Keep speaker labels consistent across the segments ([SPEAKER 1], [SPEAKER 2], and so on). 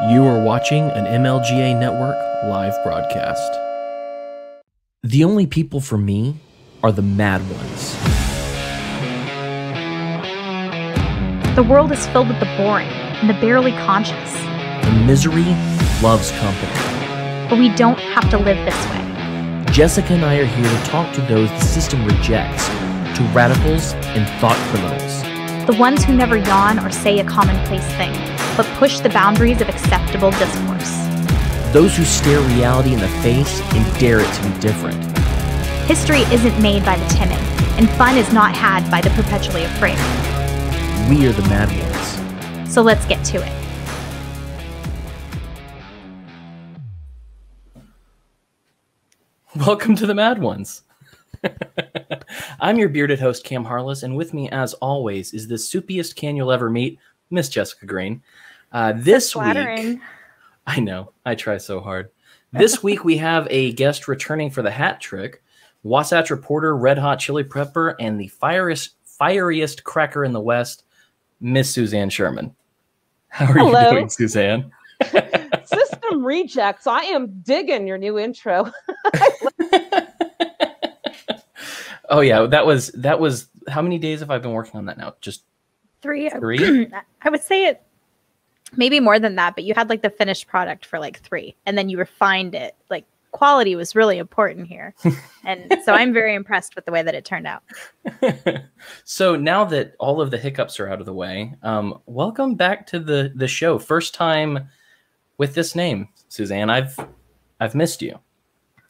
[SPEAKER 1] You are watching an MLGA Network live broadcast. The only people for me are the mad ones.
[SPEAKER 2] The world is filled with the boring and the barely conscious.
[SPEAKER 1] The misery loves company.
[SPEAKER 2] But we don't have to live this way.
[SPEAKER 1] Jessica and I are here to talk to those the system rejects, to radicals and thought criminals.
[SPEAKER 2] The ones who never yawn or say a commonplace thing, but push the boundaries of acceptable discourse.
[SPEAKER 1] Those who stare reality in the face and dare it to be different.
[SPEAKER 2] History isn't made by the timid, and fun is not had by the perpetually afraid.
[SPEAKER 1] We are the mad ones.
[SPEAKER 2] So let's get to it.
[SPEAKER 1] Welcome to the Mad Ones. I'm your bearded host, Cam Harless, and with me, as always, is the soupiest can you'll ever meet, Miss Jessica Green. This week, I know, I try so hard. This week, we have a guest returning for the hat trick, Wasatch reporter, Red Hot Chili Pepper, and the fieriest cracker in the West, Miss Suzanne Sherman. How are you doing, Suzanne?
[SPEAKER 3] System rejects. I am digging your new intro.
[SPEAKER 1] Oh yeah, that was how many days have I been working on that now? Just
[SPEAKER 2] three.
[SPEAKER 3] I
[SPEAKER 2] would say it maybe more than that, but you had like the finished product for like 3 and then you refined it. Like quality was really important here. And so I'm very impressed with the way that it turned out.
[SPEAKER 1] So now that all of the hiccups are out of the way, welcome back to the show. First time with this name, Suzanne. I've missed you.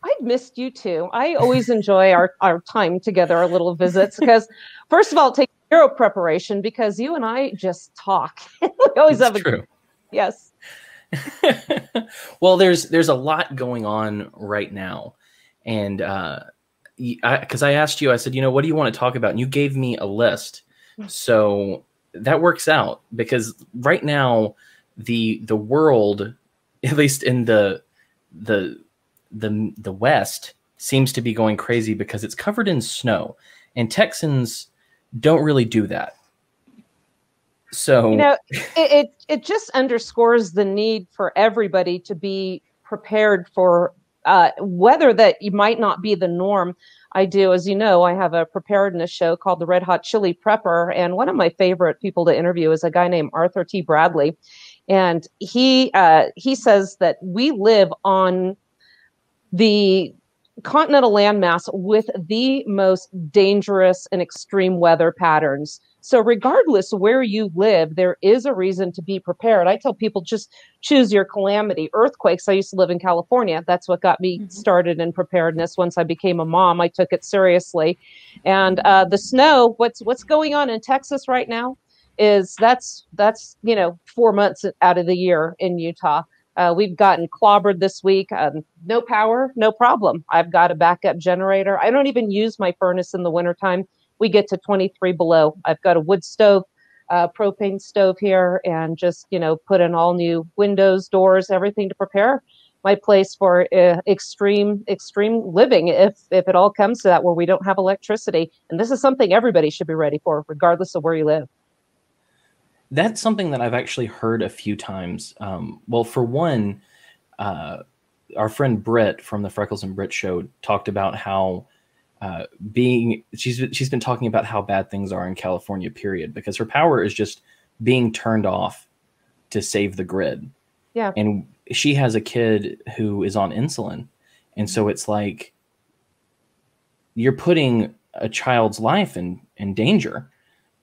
[SPEAKER 3] I've missed you too. I always enjoy our time together, our little visits, because first of all, it takes zero preparation because you and I just talk. We always have
[SPEAKER 1] true.
[SPEAKER 3] Yes.
[SPEAKER 1] Well, there's a lot going on right now. And because I asked you, I said, what do you want to talk about? And you gave me a list. So that works out because right now the world, at least in the West, seems to be going crazy because it's covered in snow, and Texans don't really do that. So
[SPEAKER 3] it just underscores the need for everybody to be prepared for weather that you might not be the norm. I do, as you know, I have a preparedness show called the Red Hot Chili Prepper, and one of my favorite people to interview is a guy named Arthur T. Bradley, and he says that we live on the continental landmass with the most dangerous and extreme weather patterns. So regardless of where you live, there is a reason to be prepared. I tell people just choose your calamity. Earthquakes. I used to live in California. That's what got me started in preparedness. Once I became a mom, I took it seriously. And the snow, what's going on in Texas right now is that's 4 months out of the year in Utah. We've gotten clobbered this week. No power, no problem. I've got a backup generator. I don't even use my furnace in the wintertime. We get to 23 below. I've got a wood stove, propane stove here, and just, put in all new windows, doors, everything to prepare my place for extreme living if it all comes to that, where we don't have electricity. And this is something everybody should be ready for, regardless of where you live.
[SPEAKER 1] That's something that I've actually heard a few times. Well, for one, our friend Britt from the Freckles and Britt show talked about how she's been talking about how bad things are in California, period, because her power is just being turned off to save the grid.
[SPEAKER 3] Yeah.
[SPEAKER 1] And she has a kid who is on insulin. And so it's like you're putting a child's life in danger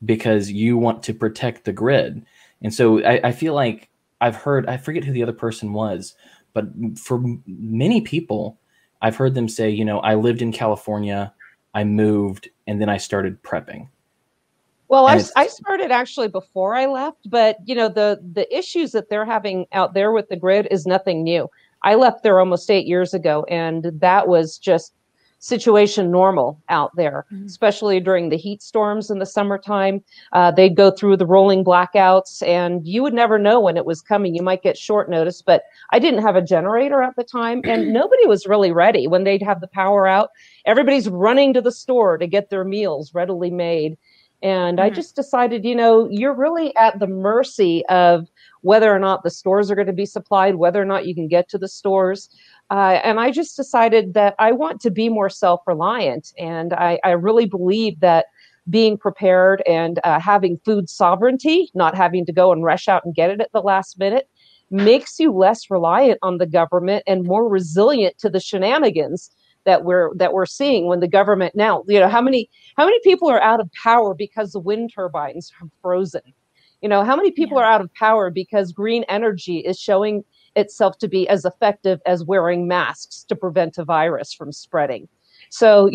[SPEAKER 1] because you want to protect the grid. And so I feel like I've heard, I forget who the other person was, but for many people, I've heard them say, I lived in California, I moved, and then I started prepping.
[SPEAKER 3] Well, I started actually before I left, but the issues that they're having out there with the grid is nothing new. I left there almost 8 years ago, and that was just situation normal out there, especially during the heat storms in the summertime. They'd go through the rolling blackouts, and you would never know when it was coming. You might get short notice, but I didn't have a generator at the time, and nobody was really ready when they'd have the power out. Everybody's running to the store to get their meals readily made. And I just decided, you're really at the mercy of whether or not the stores are going to be supplied, whether or not you can get to the stores. And I just decided that I want to be more self-reliant. And I really believe that being prepared and having food sovereignty, not having to go and rush out and get it at the last minute, makes you less reliant on the government and more resilient to the shenanigans that we're seeing when the government now, how many people are out of power because the wind turbines have frozen? How many people are out of power because green energy is showing itself to be as effective as wearing masks to prevent a virus from spreading? So,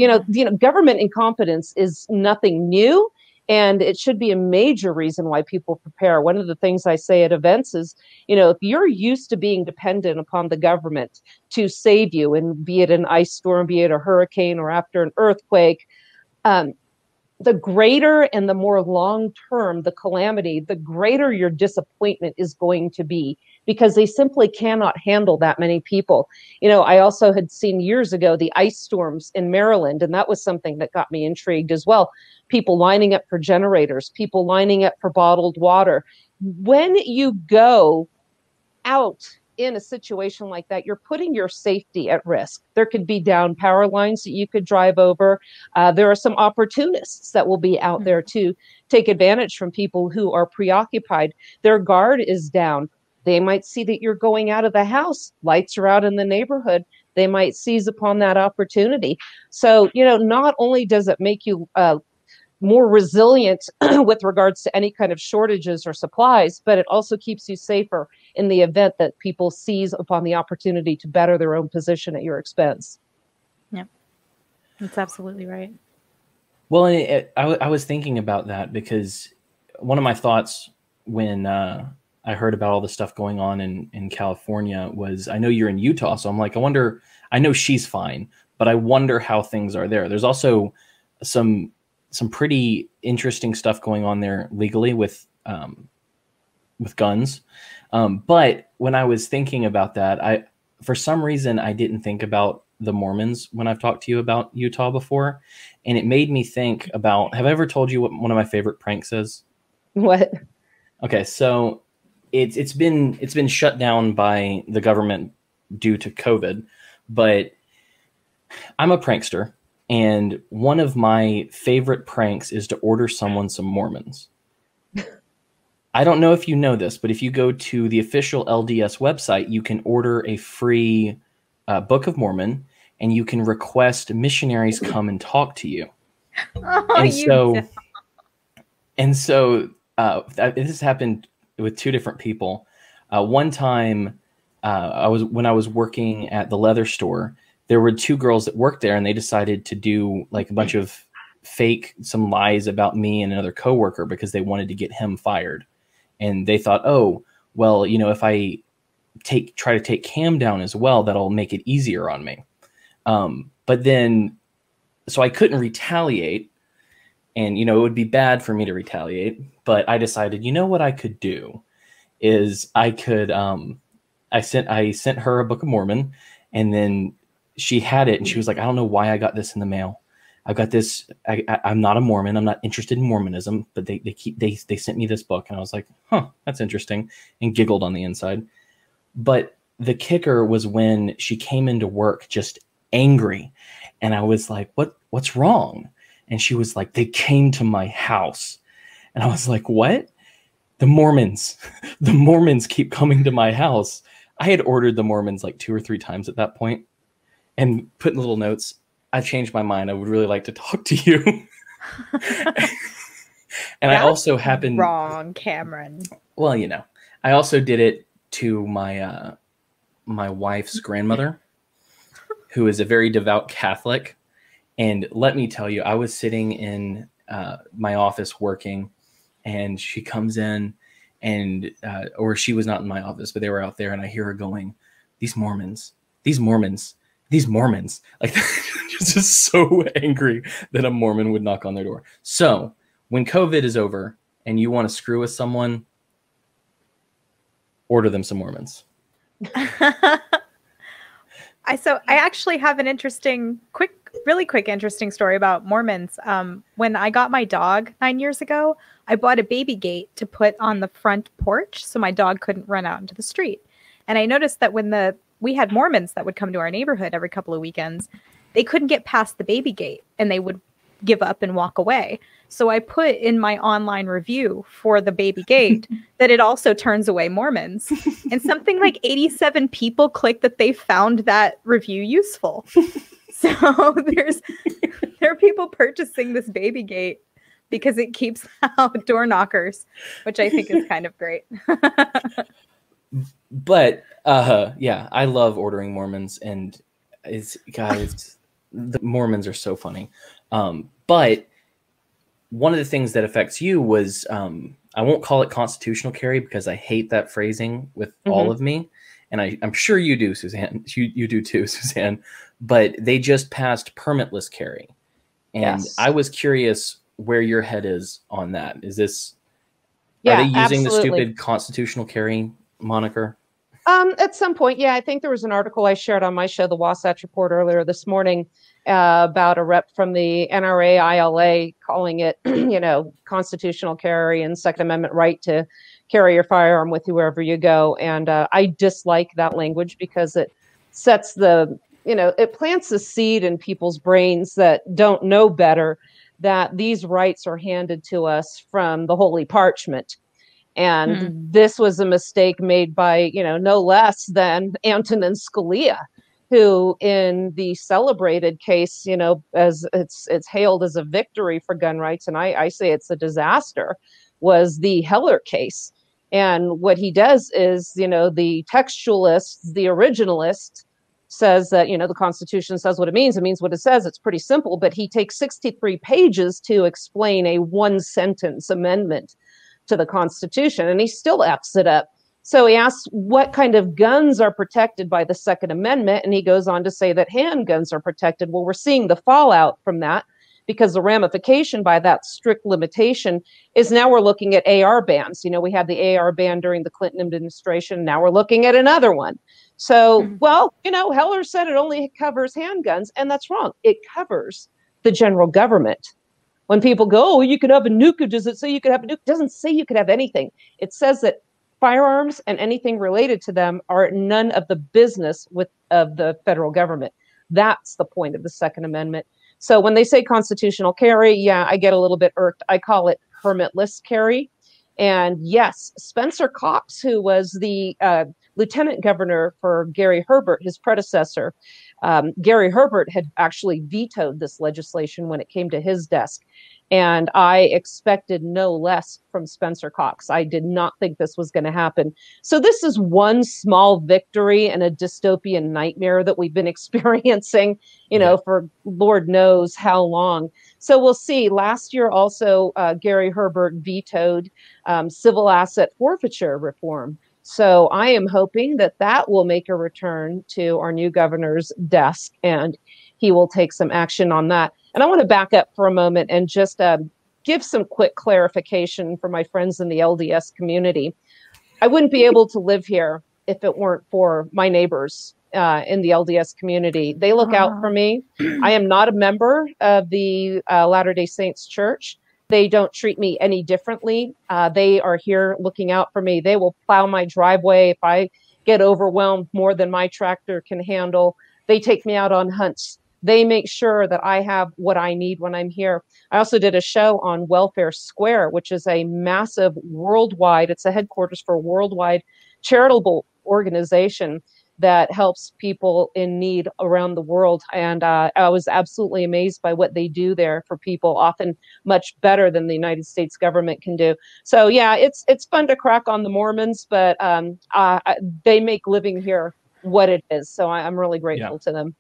[SPEAKER 3] government incompetence is nothing new, and it should be a major reason why people prepare. One of the things I say at events is, if you're used to being dependent upon the government to save you, and be it an ice storm, be it a hurricane, or after an earthquake, the greater and the more long-term the calamity, the greater your disappointment is going to be, because they simply cannot handle that many people. I also had seen years ago the ice storms in Maryland, and that was something that got me intrigued as well. People lining up for generators, people lining up for bottled water. When you go out in a situation like that, you're putting your safety at risk. There could be down power lines that you could drive over. There are some opportunists that will be out there to take advantage from people who are preoccupied. Their guard is down. They might see that you're going out of the house. Lights are out in the neighborhood. They might seize upon that opportunity. So, not only does it make you more resilient with regards to any kind of shortages or supplies, but it also keeps you safer in the event that people seize upon the opportunity to better their own position at your expense.
[SPEAKER 2] Yeah, that's absolutely right.
[SPEAKER 1] Well, I was thinking about that because one of my thoughts when I heard about all the stuff going on in California was, I know you're in Utah, so I'm like, I know she's fine, but I wonder how things are there. There's also some pretty interesting stuff going on there legally with guns. But when I was thinking about that, for some reason, I didn't think about the Mormons when I've talked to you about Utah before. And it made me think about, have I ever told you what one of my favorite pranks is?
[SPEAKER 3] What?
[SPEAKER 1] Okay. So it's been shut down by the government due to COVID, but I'm a prankster. And one of my favorite pranks is to order someone some Mormons. I don't know if you know this, but if you go to the official LDS website, you can order a free Book of Mormon, and you can request missionaries come and talk to you.
[SPEAKER 2] Oh,
[SPEAKER 1] so this happened with two different people. One time, when I was working at the leather store, there were two girls that worked there, and they decided to do like a bunch of some lies about me and another coworker because they wanted to get him fired. And they thought, oh, well, if I try to take Cam down as well, that'll make it easier on me. But then, so I couldn't retaliate, and, it would be bad for me to retaliate, but I decided, what I could do is I could, I sent her a Book of Mormon, and then she had it, and she was like, I don't know why I got this in the mail. I got this. I'm not a Mormon. I'm not interested in Mormonism, but they sent me this book, and I was like, huh, that's interesting, and giggled on the inside. But the kicker was when she came into work just angry, and I was like, what's wrong? And she was like, they came to my house, and I was like, what? The Mormons keep coming to my house. I had ordered the Mormons like 2 or 3 times at that point, and put in little notes, I changed my mind. I would really like to talk to you. And I also happened
[SPEAKER 2] wrong, Cameron.
[SPEAKER 1] Well, I also did it to my my wife's grandmother, who is a very devout Catholic. And let me tell you, I was sitting in my office working, and she comes in, and or she was not in my office, but they were out there, and I hear her going, these Mormons. Like, just so angry that a Mormon would knock on their door. So when COVID is over and you want to screw with someone, order them some Mormons.
[SPEAKER 2] I actually have an really quick interesting story about Mormons. When I got my dog 9 years ago, I bought a baby gate to put on the front porch so my dog couldn't run out into the street. And I noticed that when we had Mormons that would come to our neighborhood every couple of weekends, they couldn't get past the baby gate and they would give up and walk away. So I put in my online review for the baby gate that it also turns away Mormons. And something like 87 people clicked that they found that review useful. So there are people purchasing this baby gate because it keeps out door knockers, which I think is kind of great.
[SPEAKER 1] But yeah, I love ordering Mormons, and the Mormons are so funny. But one of the things that affects you was, I won't call it constitutional carry because I hate that phrasing with all of me. And I'm sure you do, Suzanne. You do too, Suzanne. But they just passed permitless carry. And I was curious where your head is on that. Are they using the stupid constitutional carry moniker?
[SPEAKER 3] At some point, yeah. I think there was an article I shared on my show, the Wasatch Report, earlier this morning about a rep from the NRA ILA calling it, constitutional carry and Second Amendment right to carry your firearm with you wherever you go. And I dislike that language because it sets it plants a seed in people's brains that don't know better, that these rights are handed to us from the holy parchment. And this was a mistake made by, no less than Antonin Scalia, who in the celebrated case, as it's hailed as a victory for gun rights, and I say it's a disaster, was the Heller case. And what he does is, the textualist, the originalist, says that, the Constitution says what it means. It means what it says. It's pretty simple. But he takes 63 pages to explain a one-sentence amendment to the Constitution, and he still F's it up. So he asks what kind of guns are protected by the Second Amendment, and he goes on to say that handguns are protected. Well, we're seeing the fallout from that, because the ramification by that strict limitation is now we're looking at AR bans. We had the AR ban during the Clinton administration. Now we're looking at another one. So, Heller said it only covers handguns, and that's wrong. It covers the general government. When people go, oh, you could have a nuke, does it say you could have a nuke? It doesn't say you could have anything. It says that firearms and anything related to them are none of the business of the federal government. That's the point of the Second Amendment. So when they say constitutional carry, yeah, I get a little bit irked. I call it permitless carry. And yes, Spencer Cox, who was the lieutenant governor for Gary Herbert, his predecessor, Gary Herbert had actually vetoed this legislation when it came to his desk. And I expected no less from Spencer Cox. I did not think this was going to happen. So this is one small victory in a dystopian nightmare that we've been experiencing, for Lord knows how long. So we'll see. Last year also, Gary Herbert vetoed civil asset forfeiture reform. So I am hoping that will make a return to our new governor's desk, and he will take some action on that. And I want to back up for a moment and just give some quick clarification for my friends in the LDS community. I wouldn't be able to live here if it weren't for my neighbors in the LDS community. They look out for me. I am not a member of the Latter-day Saints Church. They don't treat me any differently. They are here looking out for me. They will plow my driveway if I get overwhelmed more than my tractor can handle. They take me out on hunts. They make sure that I have what I need when I'm here. I also did a show on Welfare Square, which is a massive worldwide, it's a headquarters for a worldwide charitable organization that helps people in need around the world. And I was absolutely amazed by what they do there for people, often much better than the United States government can do. So yeah, it's fun to crack on the Mormons, but they make living here what it is. So I'm really grateful to them.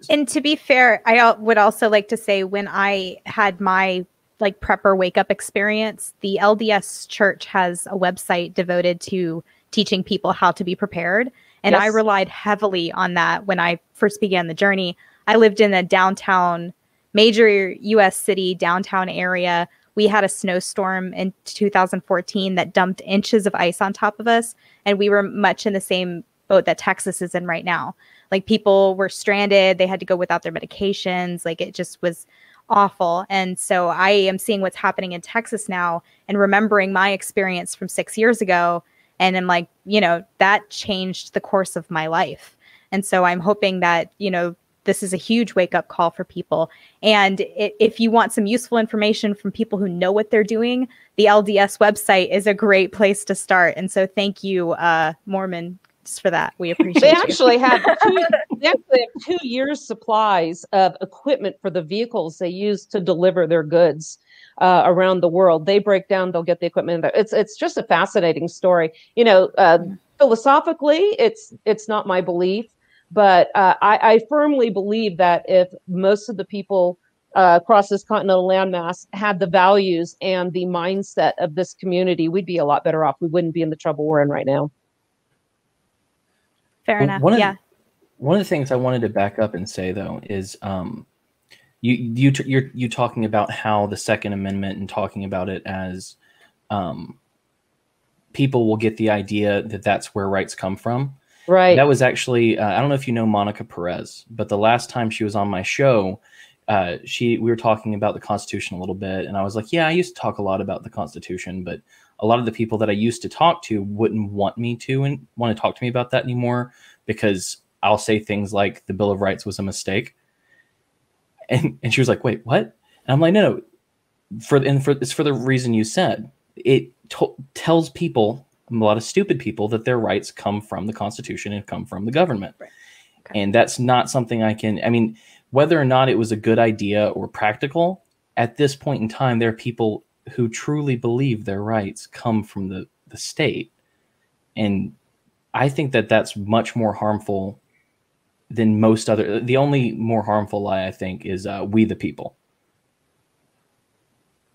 [SPEAKER 2] And to be fair, I would also like to say when I had my prepper wake up experience, the LDS Church has a website devoted to teaching people how to be prepared. And I relied heavily on that when I first began the journey. I lived in a downtown, major U.S. city downtown area. We had a snowstorm in 2014 that dumped inches of ice on top of us. And we were much in the same boat that Texas is in right now. Like, people were stranded, they had to go without their medications. Like, it just was awful. And so I am seeing what's happening in Texas now and remembering my experience from 6 years ago. And I'm like, you know, that changed the course of my life. And so I'm hoping that, you know, this is a huge wake-up call for people. And if you want some useful information from people who know what they're doing, the LDS website is a great place to start. And so thank you, Mormon, for that. We appreciate
[SPEAKER 3] they
[SPEAKER 2] you.
[SPEAKER 3] Actually have 2 years supplies of equipment for the vehicles they use to deliver their goods around the world. They break down, they'll get the equipment. It's just a fascinating story. You know, philosophically, it's not my belief. But I firmly believe that if most of the people across this continental landmass had the values and the mindset of this community, we'd be a lot better off. We wouldn't be in the trouble we're in right now.
[SPEAKER 2] Fair enough.
[SPEAKER 1] One of the things I wanted to back up and say, though, is you're talking about how the Second Amendment and talking about it as people will get the idea that that's where rights come from.
[SPEAKER 3] Right.
[SPEAKER 1] That was actually, I don't know if you know Monica Perez, but the last time she was on my show, we were talking about the Constitution a little bit. And I was like, yeah, I used to talk a lot about the Constitution, but a lot of the people that I used to talk to wouldn't want me to and want to talk to me about that anymore, because I'll say things like the Bill of Rights was a mistake. And she was like, wait, what? And I'm like, no, it's for the reason you said. It tells people, a lot of stupid people, that their rights come from the Constitution and come from the government. Right. Okay. And that's not something I mean, whether or not it was a good idea or practical, at this point in time, there are people who truly believe their rights come from the state. And I think that that's much more harmful than most other. The only more harmful lie, I think, is we the people.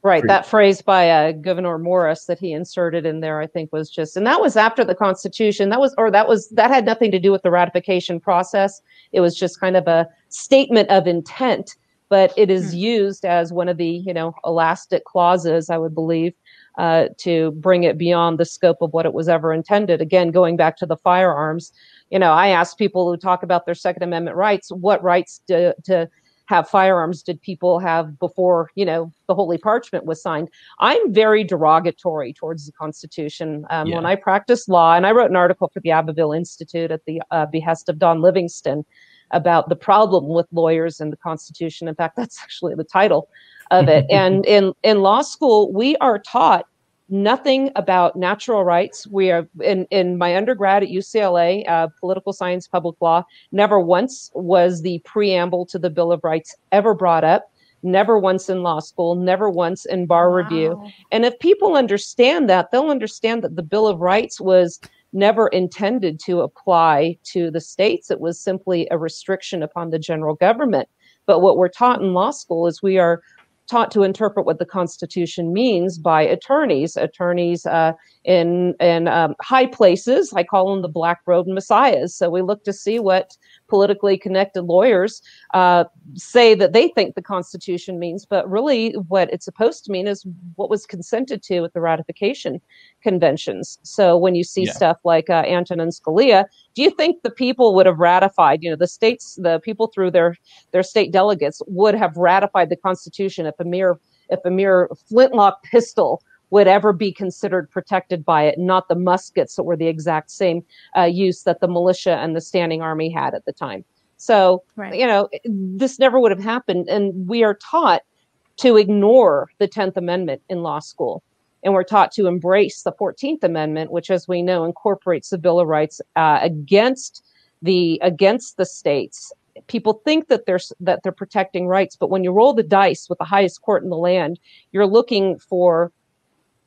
[SPEAKER 3] Right. That phrase by Gouverneur Morris that he inserted in there, I think, was just, and that was after the Constitution. That had nothing to do with the ratification process. It was just kind of a statement of intent, but it is used as one of the, elastic clauses, I would believe, to bring it beyond the scope of what it was ever intended. Again, going back to the firearms, I ask people who talk about their Second Amendment rights, what rights to have firearms did people have before, the Holy Parchment was signed? I'm very derogatory towards the Constitution. When I practiced law, and I wrote an article for the Abbeville Institute at the behest of Don Livingston about the problem with lawyers and the Constitution. In fact, that's actually the title of it. And in law school, we are taught nothing about natural rights. We are in my undergrad at UCLA, political science, public law. Never once was the preamble to the Bill of Rights ever brought up. Never once in law school, never once in bar review. And if people understand that, they'll understand that the Bill of Rights was never intended to apply to the states. It was simply a restriction upon the general government. But what we're taught in law school is we are taught to interpret what the Constitution means by attorneys in high places. I call them the black robed messiahs. So we look to see what politically connected lawyers say that they think the Constitution means, but really what it's supposed to mean is what was consented to at the ratification conventions. So when you see stuff like Antonin Scalia, do you think the people would have ratified, the people through their state delegates would have ratified the Constitution if a mere flintlock pistol would ever be considered protected by it, not the muskets that were the exact same use that the militia and the standing army had at the time? So, this never would have happened. And we are taught to ignore the 10th Amendment in law school. And we're taught to embrace the 14th Amendment, which, as we know, incorporates the Bill of Rights against the states. People think that they're protecting rights, but when you roll the dice with the highest court in the land, you're looking for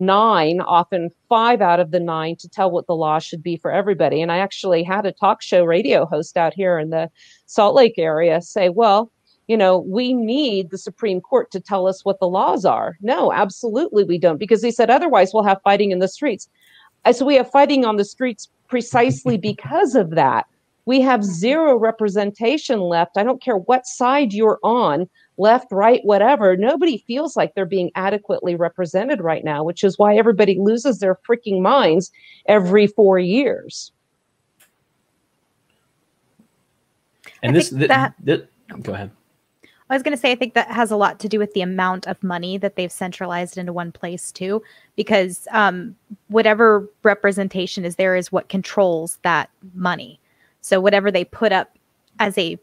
[SPEAKER 3] 9, often 5 out of the 9, to tell what the law should be for everybody. And I actually had a talk show radio host out here in the Salt Lake area say, well, we need the Supreme Court to tell us what the laws are. No, absolutely we don't, because he said otherwise we'll have fighting in the streets. So we have fighting on the streets precisely because of that. We have zero representation left. I don't care what side you're on, left, right, whatever. Nobody feels like they're being adequately represented right now, which is why everybody loses their freaking minds every 4 years.
[SPEAKER 1] And go ahead.
[SPEAKER 2] I was going to say, I think that has a lot to do with the amount of money that they've centralized into one place too, because whatever representation is there is what controls that money. So whatever they put up as a,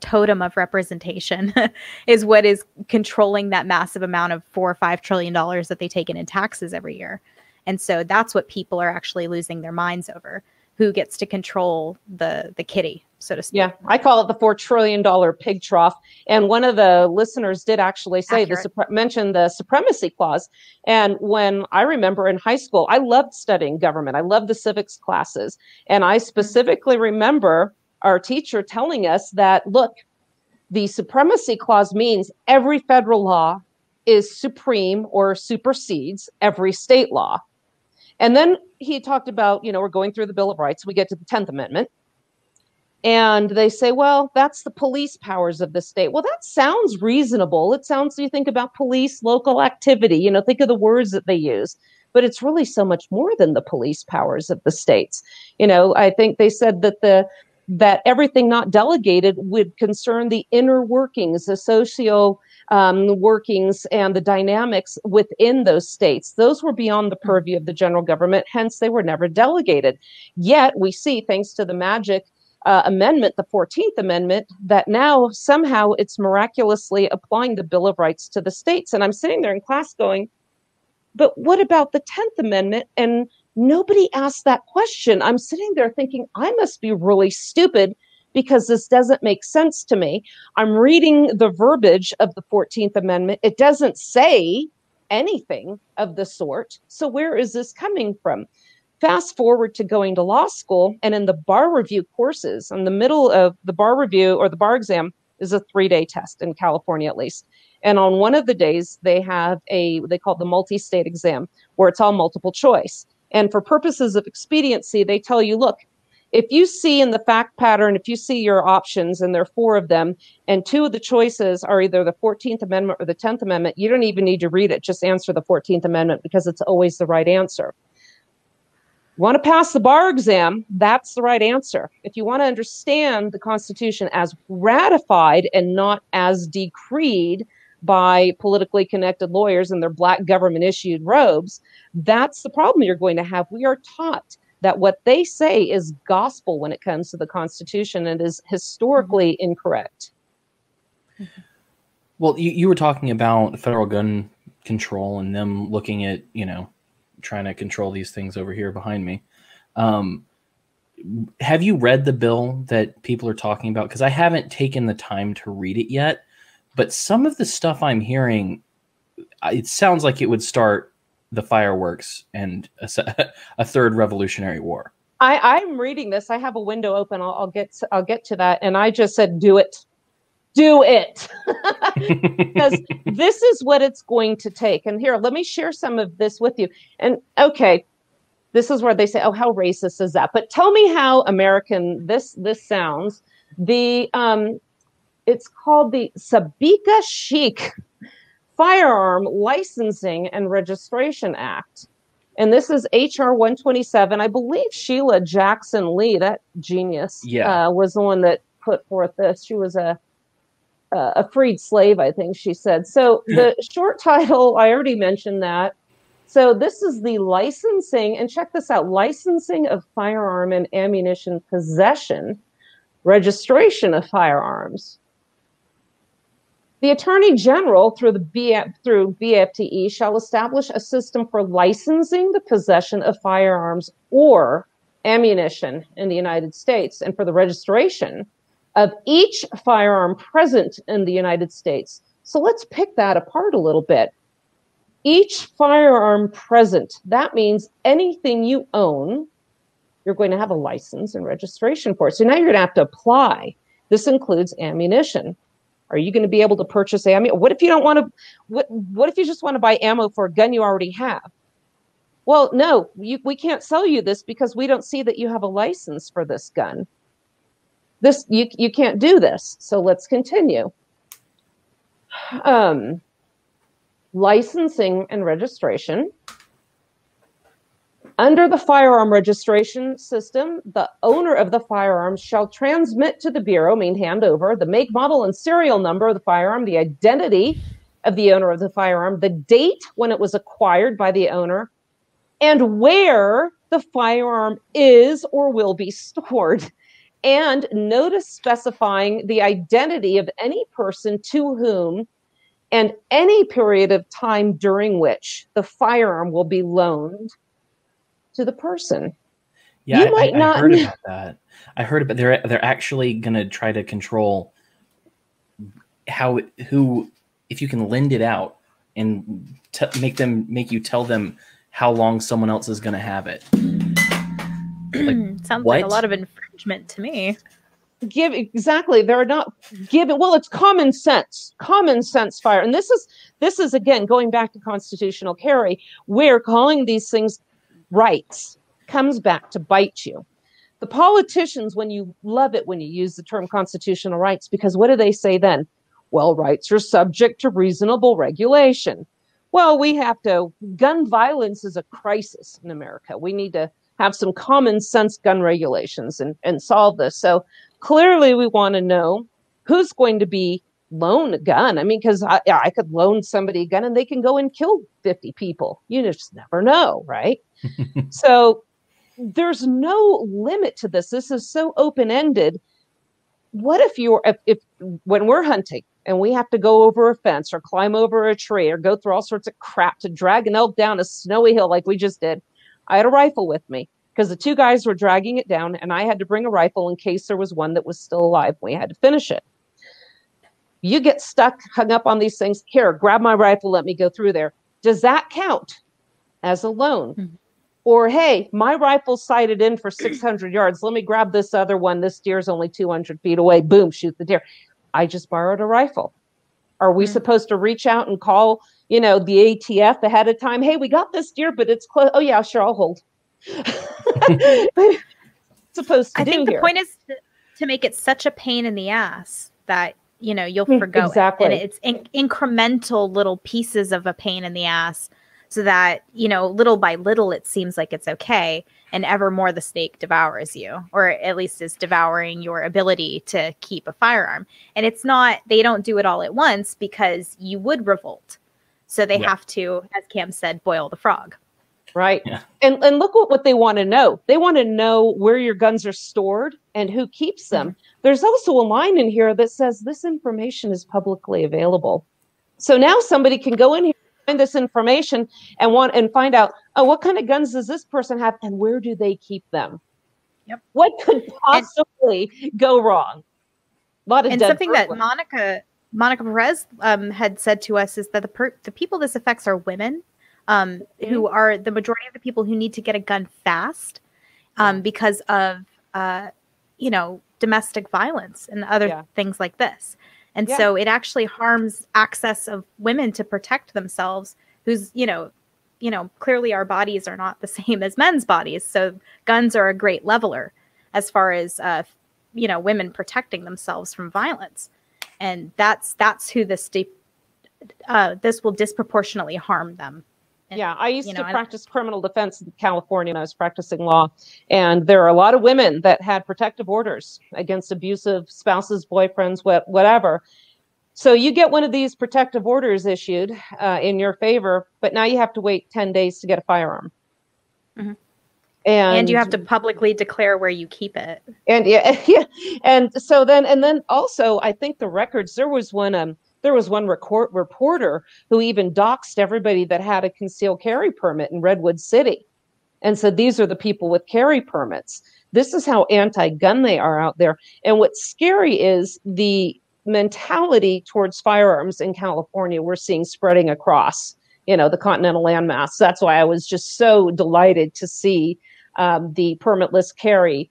[SPEAKER 2] totem of representation is what is controlling that massive amount of $4 or $5 trillion that they take in taxes every year. And so that's what people are actually losing their minds over. Who gets to control the kitty, so to speak.
[SPEAKER 3] Yeah, I call it the $4 trillion pig trough. And one of the listeners did actually say, mention the Supremacy Clause. And when I remember in high school, I loved studying government. I loved the civics classes. And I specifically remember our teacher telling us that, look, the Supremacy Clause means every federal law is supreme or supersedes every state law. And then he talked about, we're going through the Bill of Rights. We get to the 10th Amendment. And they say, well, that's the police powers of the state. Well, that sounds reasonable. It sounds, you think about police, local activity, think of the words that they use. But it's really so much more than the police powers of the states. I think they said that everything not delegated would concern the inner workings, the socio workings and the dynamics within those states. Those were beyond the purview of the general government, hence they were never delegated. Yet we see, thanks to the magic amendment, the 14th Amendment, that now somehow it's miraculously applying the Bill of Rights to the states. And I'm sitting there in class going, but what about the 10th Amendment? And nobody asked that question. I'm sitting there thinking, I must be really stupid because this doesn't make sense to me. I'm reading the verbiage of the 14th Amendment. It doesn't say anything of the sort. So where is this coming from? Fast forward to going to law school, and in the bar review courses, in the middle of the bar review or the bar exam is a 3-day test in California, at least. And on one of the days, they have they call it the multi-state exam, where it's all multiple choice. And for purposes of expediency, they tell you, look, if you see in the fact pattern, if you see your options, and there are 4 of them, and 2 of the choices are either the 14th Amendment or the 10th Amendment, you don't even need to read it. Just answer the 14th Amendment because it's always the right answer. You want to pass the bar exam, that's the right answer. If you want to understand the Constitution as ratified and not as decreed by politically connected lawyers in their black government-issued robes, that's the problem you're going to have. We are taught that what they say is gospel when it comes to the Constitution and is historically incorrect.
[SPEAKER 1] Well, you were talking about federal gun control and them looking at, trying to control these things over here behind me. Have you read the bill that people are talking about? Because I haven't taken the time to read it yet, but some of the stuff I'm hearing, it sounds like it would start the fireworks and a third Revolutionary War.
[SPEAKER 3] I'm reading this. I have a window open. I'll get to that. And I just said, do it. Do it. Because this is what it's going to take. And here, let me share some of this with you. And okay, this is where they say, oh, how racist is that? But tell me how American this sounds. It's called the Sabika Chic Firearm Licensing and Registration Act. And this is HR 127. I believe Sheila Jackson Lee, that genius, was the one that put forth this. She was a freed slave, I think she said. So the short title, I already mentioned that. So this is the licensing, and check this out, licensing of firearm and ammunition possession, registration of firearms. The Attorney General, through BFTE, shall establish a system for licensing the possession of firearms or ammunition in the United States, and for the registration of each firearm present in the United States. So let's pick that apart a little bit. Each firearm present, that means anything you own, you're going to have a license and registration for it. So now you're going to have to apply. This includes ammunition. Are you going to be able to purchase ammo? What if you don't want to? What if you just want to buy ammo for a gun you already have? Well, no, we can't sell you this because we don't see that you have a license for this gun. You can't do this. So let's continue. Licensing and registration. Under the firearm registration system, the owner of the firearm shall transmit to the Bureau, mean hand over, the make, model, and serial number of the firearm, the identity of the owner of the firearm, the date when it was acquired by the owner, and where the firearm is or will be stored, and notice specifying the identity of any person to whom and any period of time during which the firearm will be loaned to the person.
[SPEAKER 1] Yeah, I heard about that. I heard about they're actually going to try to control if you can lend it out and make you tell them how long someone else is going to have it.
[SPEAKER 2] Sounds like a lot of infringement to me.
[SPEAKER 3] Exactly. They're not given. Well, it's common sense fire. And this is again, going back to constitutional carry, where calling these things rights comes back to bite you. The politicians, when you love it when you use the term constitutional rights, because what do they say then? Well, rights are subject to reasonable regulation. Well, gun violence is a crisis in America. We need to have some common sense gun regulations and solve this. So clearly we want to know who's going to be loan a gun. I mean, because I could loan somebody a gun and they can go and kill 50 people. You just never know, right? So there's no limit to this. This is so open-ended. What if when we're hunting and we have to go over a fence or climb over a tree or go through all sorts of crap to drag an elk down a snowy hill like we just did, I had a rifle with me because the two guys were dragging it down and I had to bring a rifle in case there was one that was still alive. We had to finish it. You get stuck, hung up on these things. Here, grab my rifle. Let me go through there. Does that count as a loan? Mm-hmm. Or, hey, my rifle's sighted in for 600 yards. Let me grab this other one. This deer's only 200 feet away. Boom, shoot the deer. I just borrowed a rifle. Are we supposed to reach out and call, the ATF ahead of time? Hey, we got this deer, but it's close. Oh, yeah, sure, I'll hold. Supposed to
[SPEAKER 2] I think the point is to make it such a pain in the ass that, you'll forgo
[SPEAKER 3] exactly.
[SPEAKER 2] it. And it's incremental little pieces of a pain in the ass so that, little by little, it seems like it's okay. And ever more the snake devours you, or at least is devouring your ability to keep a firearm. And it's not, they don't do it all at once because you would revolt. So they have to, as Cam said, boil the frog.
[SPEAKER 3] Right. Yeah. And look what they want to know. They want to know where your guns are stored and who keeps them. Mm-hmm. There's also a line in here that says this information is publicly available. So now somebody can go in here, find this information and find out, what kind of guns does this person have and where do they keep them?
[SPEAKER 2] Yep.
[SPEAKER 3] What could possibly go wrong?
[SPEAKER 2] And something that Monica Perez had said to us is that the people this affects are women. Who are the majority of the people who need to get a gun fast because of, domestic violence and other things like this. And so it actually harms access of women to protect themselves who's, clearly our bodies are not the same as men's bodies. So guns are a great leveler as far as, women protecting themselves from violence. And that's who this will disproportionately harm them. And,
[SPEAKER 3] I used to practice criminal defense in California when I was practicing law. And there are a lot of women that had protective orders against abusive spouses, boyfriends, whatever. So you get one of these protective orders issued in your favor, but now you have to wait 10 days to get a firearm.
[SPEAKER 2] Mm-hmm. And you have to publicly declare where you keep it.
[SPEAKER 3] And and so then also I think the records, there was one reporter who even doxed everybody that had a concealed carry permit in Redwood City and said, these are the people with carry permits. This is how anti-gun they are out there. And what's scary is the mentality towards firearms in California we're seeing spreading across, the continental landmass. That's why I was just so delighted to see the permitless carry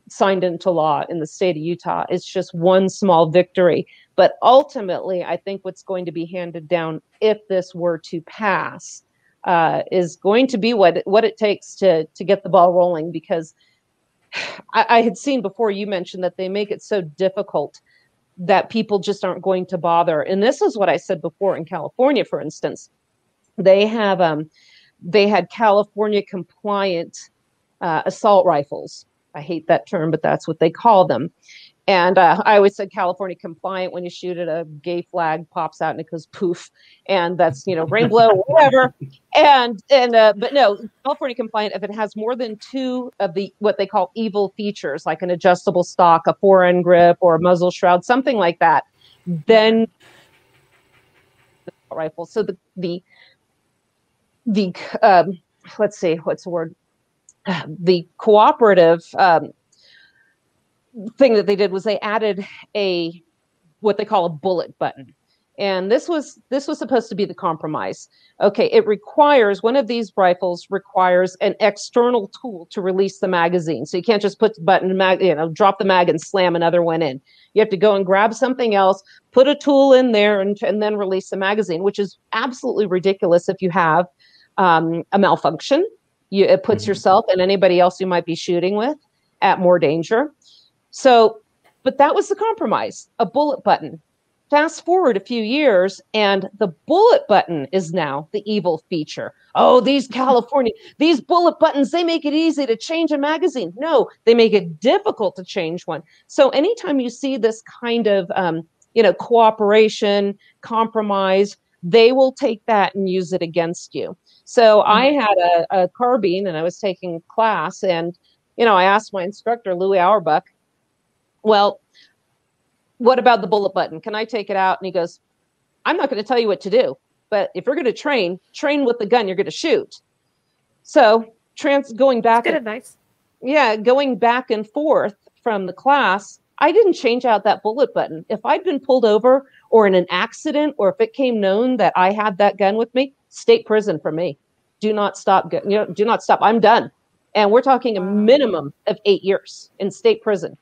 [SPEAKER 3] signed into law in the state of Utah. It's just one small victory. But ultimately, I think what's going to be handed down if this were to pass is going to be what it takes to get the ball rolling, because I had seen before you mentioned that they make it so difficult that people just aren't going to bother. And this is what I said before in California, for instance. They have they had California compliant assault rifles. I hate that term, but that's what they call them. And I always said California compliant. When you shoot it, a gay flag pops out and it goes poof, and that's, you know, rainbow, whatever. But no, California compliant if it has more than 2 of the what they call evil features, like an adjustable stock, a fore-end grip, or a muzzle shroud, something like that. Then rifle. So the let's see, what's the word? The cooperative thing that they did was they added what they call a bullet button. And this was supposed to be the compromise. Okay, it requires, one of these rifles requires an external tool to release the magazine. So you can't just put the button, drop the mag and slam another one in. You have to go and grab something else, put a tool in there, and then release the magazine, which is absolutely ridiculous if you have a malfunction. It puts yourself and anybody else you might be shooting with at more danger. So, but that was the compromise, a bullet button. Fast forward a few years, and the bullet button is now the evil feature. Oh, these bullet buttons, they make it easy to change a magazine. No, they make it difficult to change one. So anytime you see this kind of, cooperation, they will take that and use it against you. So I had a carbine, and I was taking class, and, I asked my instructor, Louis Auerbach, well, what about the bullet button? Can I take it out? And he goes, I'm not going to tell you what to do, but if you're going to train with the gun you're going to shoot. So going back and forth from the class, I didn't change out that bullet button. If I'd been pulled over or in an accident, or if it came known that I had that gun with me, state prison for me. Do not stop. Do not stop. I'm done. And we're talking a minimum of 8 years in state prison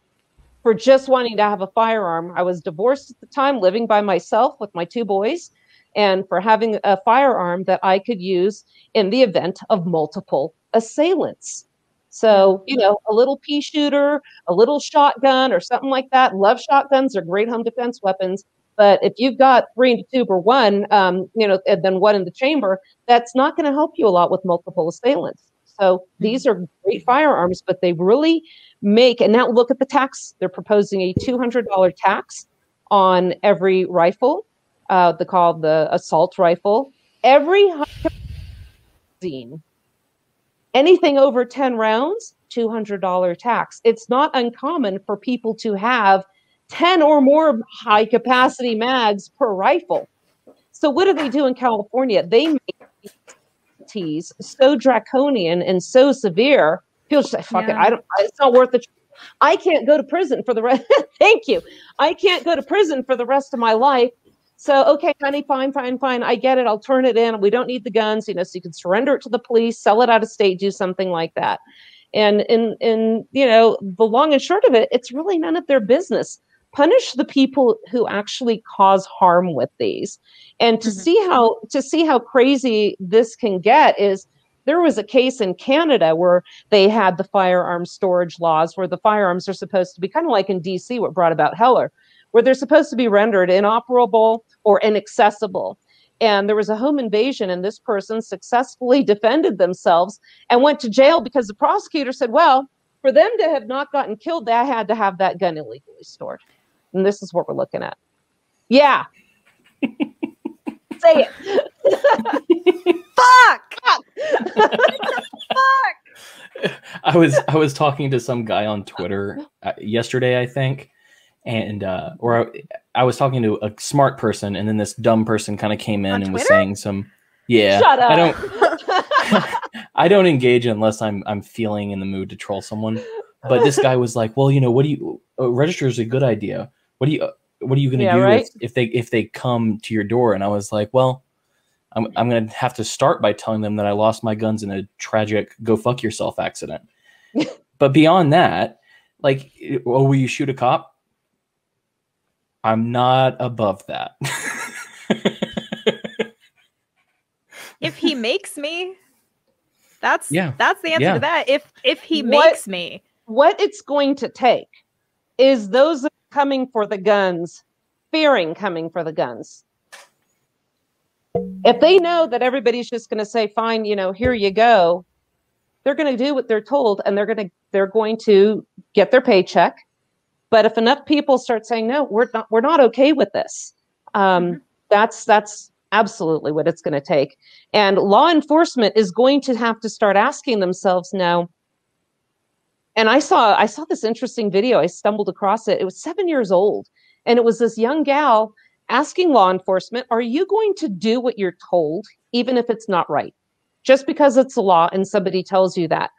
[SPEAKER 3] for just wanting to have a firearm. I was divorced at the time, living by myself with my 2 boys, and for having a firearm that I could use in the event of multiple assailants. So, a little pea shooter, a little shotgun or something like that. Love shotguns, are great home defense weapons. But if you've got 3 and 2 or 1, and then 1 in the chamber, that's not going to help you a lot with multiple assailants. So these are great firearms, but they really make, and now look at the tax. They're proposing a $200 tax on every rifle. They call the assault rifle. Every magazine, anything over 10 rounds, $200 tax. It's not uncommon for people to have 10 or more high capacity mags per rifle. So what do they do in California? They make penalties so draconian and so severe. People say, fuck it, it's not worth it. I can't go to prison for the rest. Thank you. I can't go to prison for the rest of my life. So, okay, honey, fine. I get it. I'll turn it in. We don't need the guns, so you can surrender it to the police, sell it out of state, do something like that. And the long and short of it, it's really none of their business. Punish the people who actually cause harm with these. And to see how crazy this can get is, there was a case in Canada where they had the firearm storage laws, where the firearms are supposed to be kind of like in DC, what brought about Heller, where they're supposed to be rendered inoperable or inaccessible. And there was a home invasion, and this person successfully defended themselves and went to jail because the prosecutor said, well, for them to have not gotten killed, they had to have that gun illegally stored. And this is what we're looking at. Yeah. Say it. Fuck.
[SPEAKER 1] Fuck. I was talking to some guy on Twitter yesterday, I think, and I was talking to a smart person, and then this dumb person kind of came in and was saying some. Yeah,
[SPEAKER 3] shut up.
[SPEAKER 1] I don't engage unless I'm feeling in the mood to troll someone. But this guy was like, well, what do you register is a good idea. What are you going to do
[SPEAKER 3] right?
[SPEAKER 1] if they come to your door? And I was like, well, I'm going to have to start by telling them that I lost my guns in a tragic go fuck yourself accident. But beyond that, like, will you shoot a cop? I'm not above that.
[SPEAKER 2] If he makes me, that's the answer to that. If he makes me.
[SPEAKER 3] What it's going to take is those coming for the guns, fearing coming for the guns. If they know that everybody's just going to say, fine, here you go, they're going to do what they're told, and they're going to get their paycheck. But if enough people start saying, no, we're not okay with this, that's absolutely what it's going to take. And law enforcement is going to have to start asking themselves now. And I saw this interesting video. I stumbled across it. It was 7 years old. And it was this young gal asking law enforcement, are you going to do what you're told, even if it's not right? Just because it's a law and somebody tells you that.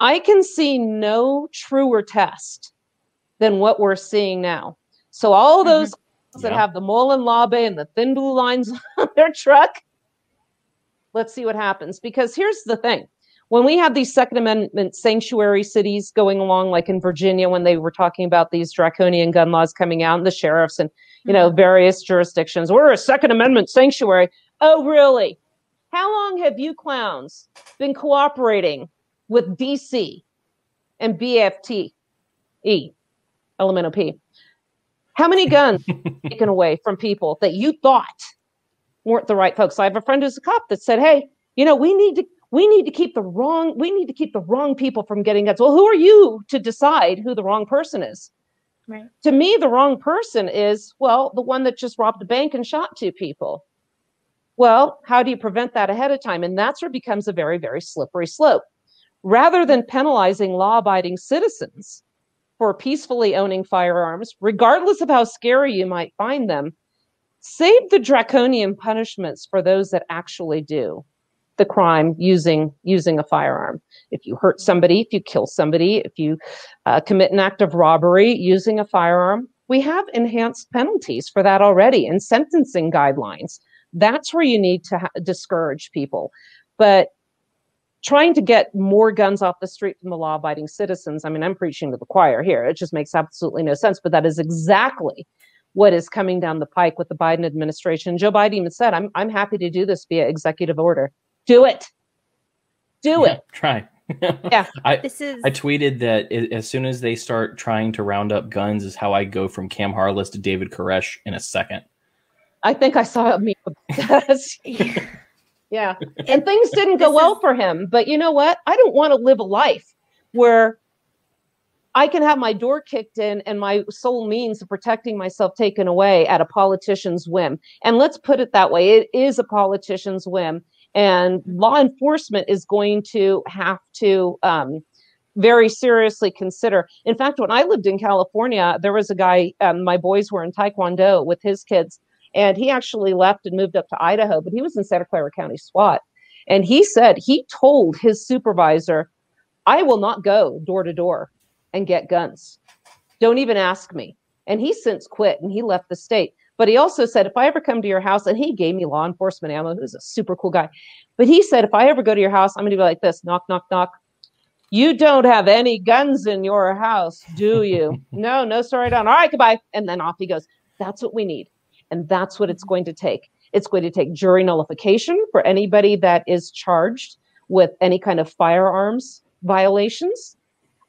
[SPEAKER 3] I can see no truer test than what we're seeing now. So all those that have the Mullen Labe and the thin blue lines on their truck, let's see what happens. Because here's the thing. When we have these Second Amendment sanctuary cities going along, like in Virginia, when they were talking about these draconian gun laws coming out, and the sheriffs and, various jurisdictions, we're a Second Amendment sanctuary. Oh, really? How long have you clowns been cooperating with DC and BFTE, elemental P? How many guns taken away from people that you thought weren't the right folks? I have a friend who's a cop that said, hey, we need to keep the wrong people from getting guns. Well, who are you to decide who the wrong person is? Right. To me, the wrong person is, well, the one that just robbed a bank and shot 2 people. Well, how do you prevent that ahead of time? And that's where it becomes a very, very slippery slope. Rather than penalizing law-abiding citizens for peacefully owning firearms, regardless of how scary you might find them, save the draconian punishments for those that actually do the crime using a firearm. If you hurt somebody, if you kill somebody, if you commit an act of robbery using a firearm, we have enhanced penalties for that already and sentencing guidelines. That's where you need to discourage people. But trying to get more guns off the street from the law-abiding citizens, I mean, I'm preaching to the choir here. It just makes absolutely no sense. But that is exactly what is coming down the pike with the Biden administration. Joe Biden even said, I'm happy to do this via executive order. Do it. Do it.
[SPEAKER 1] Try.
[SPEAKER 3] Yeah.
[SPEAKER 1] I tweeted that as soon as they start trying to round up guns is how I go from Cam Harless to David Koresh in a second.
[SPEAKER 3] I think I saw a meme about that. Yeah. And things didn't go well for him. But you know what? I don't want to live a life where I can have my door kicked in and my sole means of protecting myself taken away at a politician's whim. And let's put it that way. It is a politician's whim. And law enforcement is going to have to very seriously consider. In fact, when I lived in California, there was a guy, my boys were in Taekwondo with his kids, and he actually left and moved up to Idaho, but he was in Santa Clara County SWAT. And he said he told his supervisor, I will not go door to door and get guns. Don't even ask me. And he since quit and he left the state. But he also said, if I ever come to your house, and he gave me law enforcement ammo, who's a super cool guy. But he said, if I ever go to your house, I'm going to be like this, knock, knock, knock. You don't have any guns in your house, do you? No, sir, I don't. All right, goodbye. And then off he goes. That's what we need. And that's what it's going to take. It's going to take jury nullification for anybody that is charged with any kind of firearms violations.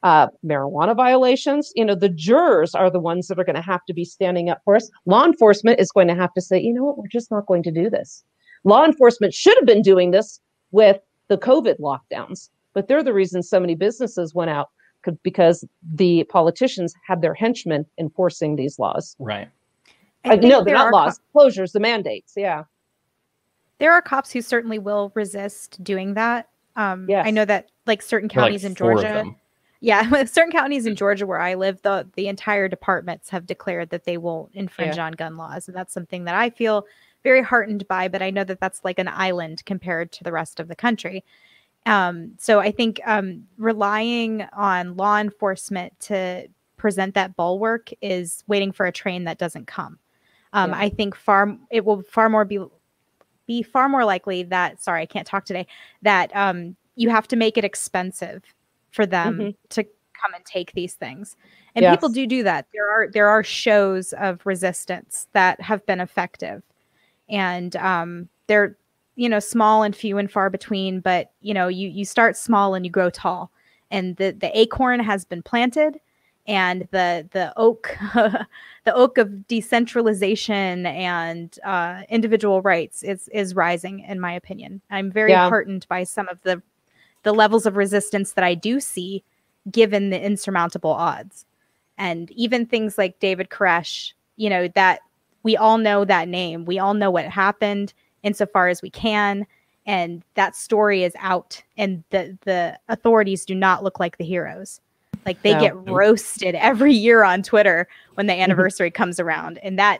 [SPEAKER 3] Marijuana violations, the jurors are the ones that are going to have to be standing up for us. Law enforcement is going to have to say, you know what, we're just not going to do this. Law enforcement should have been doing this with the COVID lockdowns, but they're the reason so many businesses went out because the politicians had their henchmen enforcing these laws.
[SPEAKER 1] Right.
[SPEAKER 3] No, they're not laws, closures, the mandates. Yeah.
[SPEAKER 2] There are cops who certainly will resist doing that.
[SPEAKER 3] Yes.
[SPEAKER 2] I know that like certain counties in Georgia. Yeah, with certain counties in Georgia where I live, the entire departments have declared that they will infringe on gun laws. And that's something that I feel very heartened by, but I know that that's like an island compared to the rest of the country. So I think relying on law enforcement to present that bulwark is waiting for a train that doesn't come. I think it will be far more likely that, sorry, I can't talk today, that you have to make it expensive for them to come and take these things. And people do that. There are shows of resistance that have been effective. And they're, small and few and far between, but you start small and you grow tall. And the acorn has been planted, and the oak the oak of decentralization and individual rights is rising, in my opinion. I'm very heartened by some of the levels of resistance that I do see, given the insurmountable odds. And even things like David Koresh, you know, that we all know that name, we all know what happened insofar as we can, and that story is out, and the authorities do not look like the heroes. Like, they get roasted every year on Twitter when the anniversary comes around. And that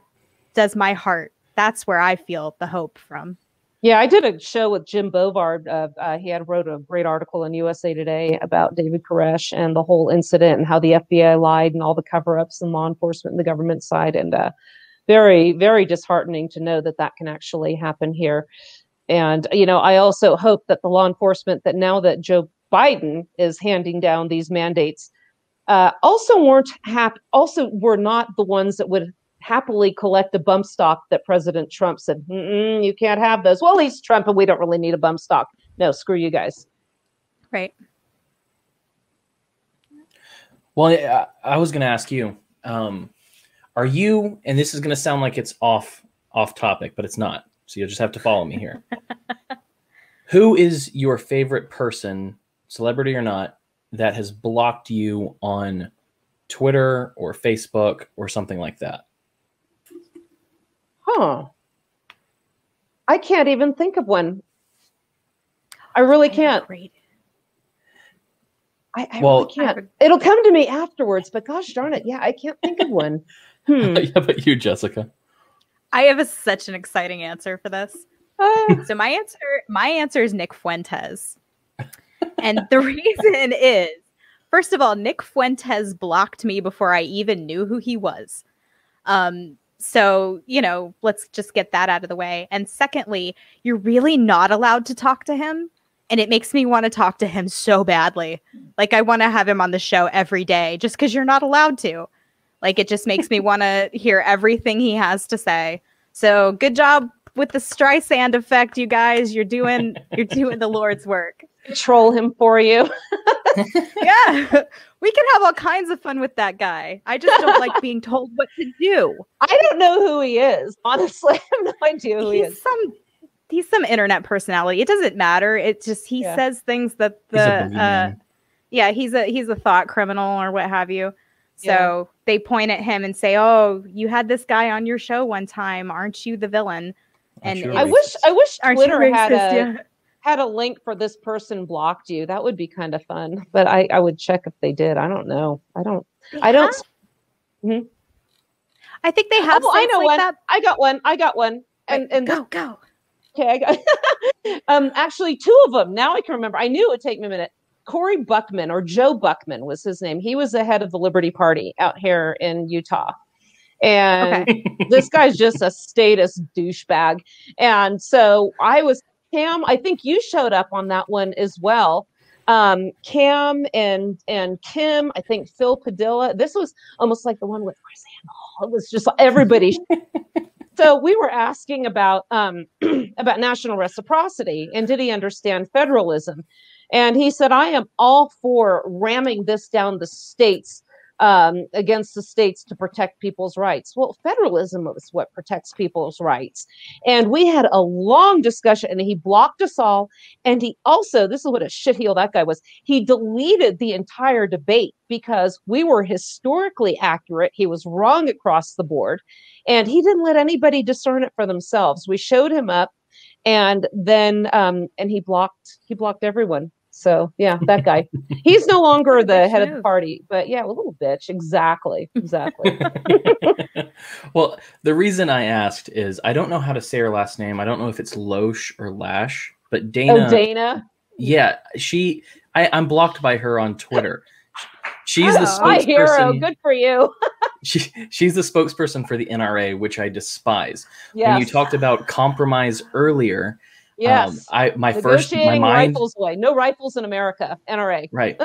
[SPEAKER 2] does my heart. That's where I feel the hope from.
[SPEAKER 3] Yeah, I did a show with Jim Bovard. He wrote a great article in USA Today about David Koresh and the whole incident and how the FBI lied and all the cover-ups and law enforcement and the government side. And very, very disheartening to know that that can actually happen here. And, you know, I also hope that the law enforcement, that now that Joe Biden is handing down these mandates, also were not the ones that would happily collect a bump stock that President Trump said, you can't have those. Well, he's Trump and we don't really need a bump stock. No, screw you guys.
[SPEAKER 2] Right.
[SPEAKER 1] Well, I was going to ask you, are you, and this is going to sound like it's off topic, but it's not. So you'll just have to follow me here. Who is your favorite person, celebrity or not, that has blocked you on Twitter or Facebook or something like that?
[SPEAKER 3] Huh. I can't even think of one. I really can't. I really can't. It'll come to me afterwards, but gosh darn it. Yeah, I can't think of one.
[SPEAKER 1] How about you, Jessica?
[SPEAKER 2] I have such an exciting answer for this. So my answer is Nick Fuentes. And the reason is, first of all, Nick Fuentes blocked me before I even knew who he was. So, you know, let's just get that out of the way. And secondly, you're really not allowed to talk to him. And it makes me want to talk to him so badly. Like, I want to have him on the show every day just because you're not allowed to. Like, it just makes me want to hear everything he has to say. So good job with the Streisand effect, you guys. You're doing the Lord's work.
[SPEAKER 3] Troll him for you.
[SPEAKER 2] Yeah, we can have all kinds of fun with that guy. I just don't like being told what to do.
[SPEAKER 3] I don't know who he is. Honestly, I have no idea who he is.
[SPEAKER 2] He's some internet personality. It doesn't matter. It's just he says things that he's a thought criminal or what have you. So they point at him and say, "Oh, you had this guy on your show one time. Aren't you the villain?" And
[SPEAKER 3] I wish Twitter had a link for this person blocked you. That would be kind of fun. But I would check if they did. I don't know. I don't.
[SPEAKER 2] I think they have.
[SPEAKER 3] Oh, I know
[SPEAKER 2] like
[SPEAKER 3] one.
[SPEAKER 2] That.
[SPEAKER 3] I got one. And
[SPEAKER 2] go.
[SPEAKER 3] Okay, I got actually two of them. Now I can remember. I knew it would take me a minute. Cory Buckman, or Joe Buckman was his name. He was the head of the Liberty Party out here in Utah. And this guy's just a status douchebag. And so Cam, I think you showed up on that one as well. Cam and Kim, I think Phil Padilla. This was almost like the one with Chris Hannah. It was just everybody. So we were asking about national reciprocity, and did he understand federalism? And he said, I am all for ramming this down the states, against the states to protect people's rights. Well, federalism is what protects people's rights. And we had a long discussion, and he blocked us all. And he also, this is what a shitheel that guy was, he deleted the entire debate because we were historically accurate. He was wrong across the board. And he didn't let anybody discern it for themselves. We showed him up, and then and he blocked everyone. So yeah, that guy. He's no longer the head of the party, but yeah, a little bitch. Exactly.
[SPEAKER 1] Well, the reason I asked is I don't know how to say her last name. I don't know if it's Loesch or Lash, but Dana.
[SPEAKER 3] Oh, Dana.
[SPEAKER 1] Yeah, I'm blocked by her on Twitter. She's the spokesperson.
[SPEAKER 3] My hero. Good for you.
[SPEAKER 1] She's the spokesperson for the NRA, which I despise.
[SPEAKER 3] Yes.
[SPEAKER 1] When you talked about compromise earlier.
[SPEAKER 3] Yes.
[SPEAKER 1] My mind.
[SPEAKER 3] Rifles away. No rifles in America. NRA.
[SPEAKER 1] Right.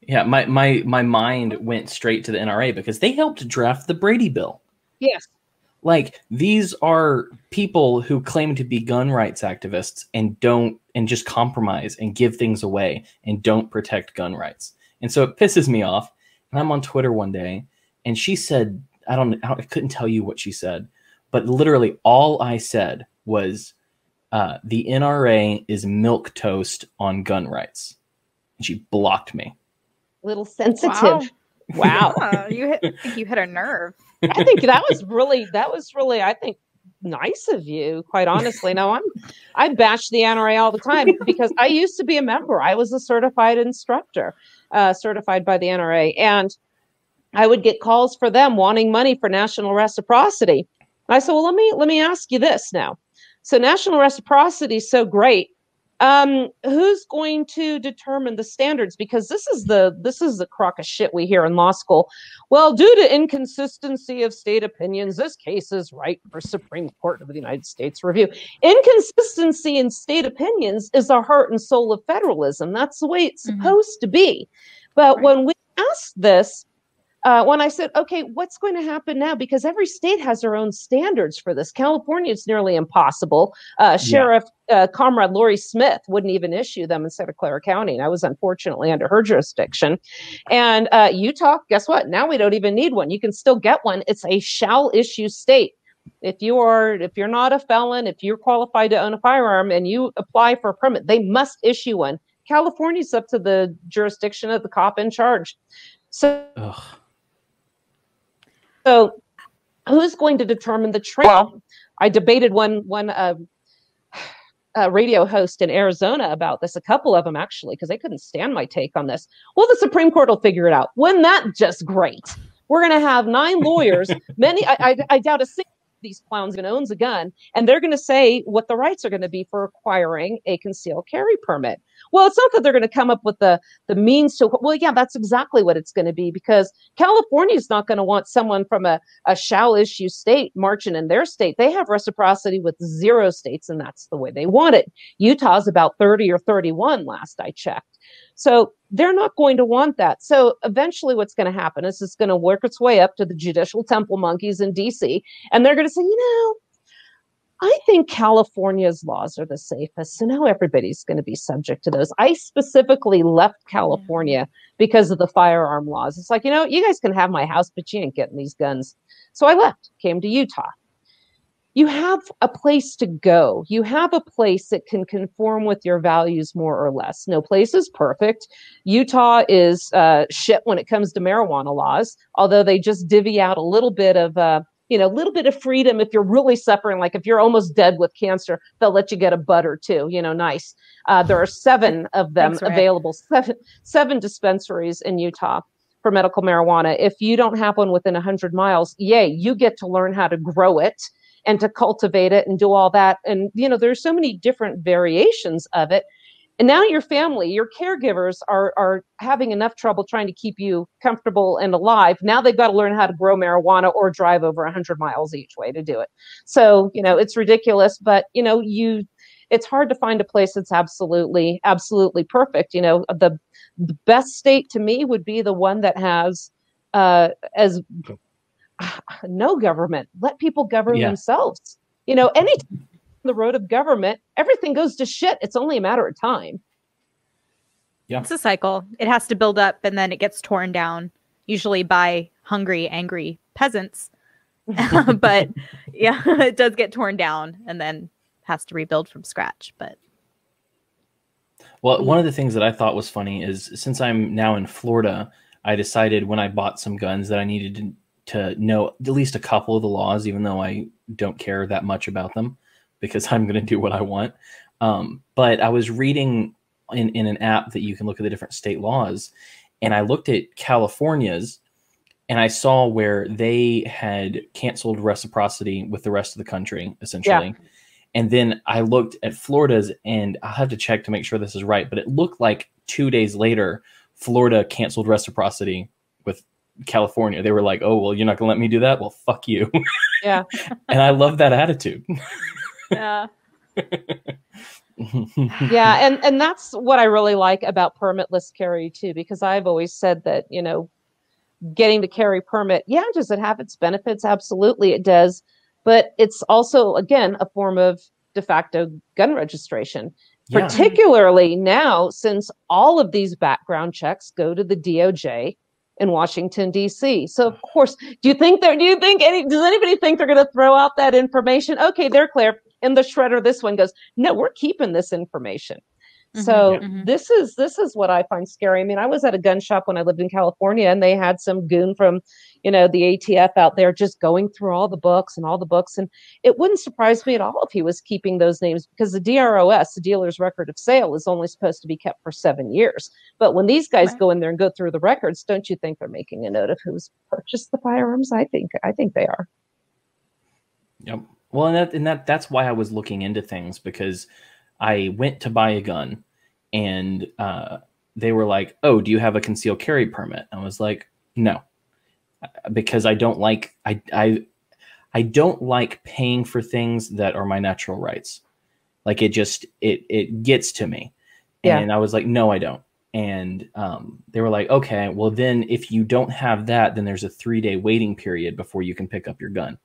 [SPEAKER 1] Yeah. My mind went straight to the NRA because they helped draft the Brady Bill.
[SPEAKER 3] Yes.
[SPEAKER 1] Like, these are people who claim to be gun rights activists and just compromise and give things away and don't protect gun rights. And so it pisses me off. And I'm on Twitter one day, and she said, I couldn't tell you what she said, but literally all I said was, the NRA is milquetoast on gun rights. And she blocked me.
[SPEAKER 3] Little sensitive. Wow.
[SPEAKER 2] Yeah, you hit a nerve.
[SPEAKER 3] I think that was really, I think, nice of you, quite honestly. Now I bash the NRA all the time because I used to be a member. I was a certified instructor, certified by the NRA, and I would get calls for them wanting money for national reciprocity. And I said, well, let me ask you this now. So national reciprocity is so great. Who's going to determine the standards? Because this is the crock of shit we hear in law school. Well, due to inconsistency of state opinions, this case is right for Supreme Court of the United States review. Inconsistency in state opinions is the heart and soul of federalism. That's the way it's supposed to be. But when we asked this, when I said, okay, what's going to happen now? Because every state has their own standards for this. California, it's nearly impossible. Sheriff Comrade Lori Smith wouldn't even issue them in Santa Clara County. And I was unfortunately under her jurisdiction. And Utah, guess what? Now we don't even need one. You can still get one. It's a shall issue state. If you're not a felon, if you're qualified to own a firearm and you apply for a permit, they must issue one. California's up to the jurisdiction of the cop in charge. So who's going to determine the trend? Well, I debated one radio host in Arizona about this, a couple of them actually, because they couldn't stand my take on this. Well, the Supreme Court will figure it out. Wasn't that just great? We're going to have 9 lawyers. I doubt a single of these clowns owns a gun, and they're going to say what the rights are going to be for acquiring a concealed carry permit. Well, it's not that they're going to come up with the means to, well, yeah, that's exactly what it's going to be, because California is not going to want someone from a shall issue state marching in their state. They have reciprocity with 0 states, and that's the way they want it. Utah's about 30 or 31 last I checked. So they're not going to want that. So eventually what's going to happen is it's going to work its way up to the judicial temple monkeys in DC, and they're going to say, I think California's laws are the safest, so now everybody's going to be subject to those. I specifically left California because of the firearm laws. It's like, you guys can have my house, but you ain't getting these guns. So I left, came to Utah. You have a place to go. You have a place that can conform with your values more or less. No place is perfect. Utah is shit when it comes to marijuana laws, although they just divvy out a little bit of little bit of freedom. If you're really suffering, like if you're almost dead with cancer, they'll let you get a bud or 2, nice. There are 7 of them available, 7 dispensaries in Utah for medical marijuana. If you don't have one within 100 miles, yay, you get to learn how to grow it and to cultivate it and do all that. And, there's so many different variations of it. And now your family, your caregivers are having enough trouble trying to keep you comfortable and alive. Now they've got to learn how to grow marijuana or drive over 100 miles each way to do it. So, it's ridiculous, but, it's hard to find a place that's absolutely, absolutely perfect. The best state to me would be the one that has no government. Let people govern themselves. Any the road of government, everything goes to shit. It's only a matter of time.
[SPEAKER 2] Yeah. It's a cycle. It has to build up and then it gets torn down, usually by hungry, angry peasants. But yeah, it does get torn down and then has to rebuild from scratch. But
[SPEAKER 1] well, one of the things that I thought was funny is since I'm now in Florida, I decided when I bought some guns that I needed to know at least a couple of the laws, even though I don't care that much about them, because I'm going to do what I want. But I was reading in an app that you can look at the different state laws, and I looked at California's, and I saw where they had canceled reciprocity with the rest of the country, essentially. Yeah. And then I looked at Florida's, and I'll have to check to make sure this is right, but it looked like 2 days later, Florida canceled reciprocity with California. They were like, oh, well, you're not going to let me do that? Well, fuck you.
[SPEAKER 3] Yeah.
[SPEAKER 1] And I love that attitude.
[SPEAKER 2] Yeah.
[SPEAKER 3] Yeah. And that's what I really like about permitless carry too, because I've always said that, getting the carry permit, does it have its benefits? Absolutely it does. But it's also, again, a form of de facto gun registration, particularly now, since all of these background checks go to the DOJ in Washington, D.C. So, of course, does anybody think they're going to throw out that information? Okay, they're clear. In the shredder, this one goes, no, we're keeping this information. So this is what I find scary. I mean, I was at a gun shop when I lived in California, and they had some goon from, the ATF out there just going through all the books. And it wouldn't surprise me at all if he was keeping those names, because the DROS, the dealer's record of sale, is only supposed to be kept for 7 years. But when these guys go in there and go through the records, don't you think they're making a note of who's purchased the firearms? I think they are.
[SPEAKER 1] Yep. Well, and that's why I was looking into things, because I went to buy a gun, and they were like, "Oh, do you have a concealed carry permit?" I was like, "No," because I don't like I don't like paying for things that are my natural rights. Like it gets to me, and I was like, "No, I don't." And they were like, "Okay, well then, if you don't have that, then there's a 3-day waiting period before you can pick up your gun."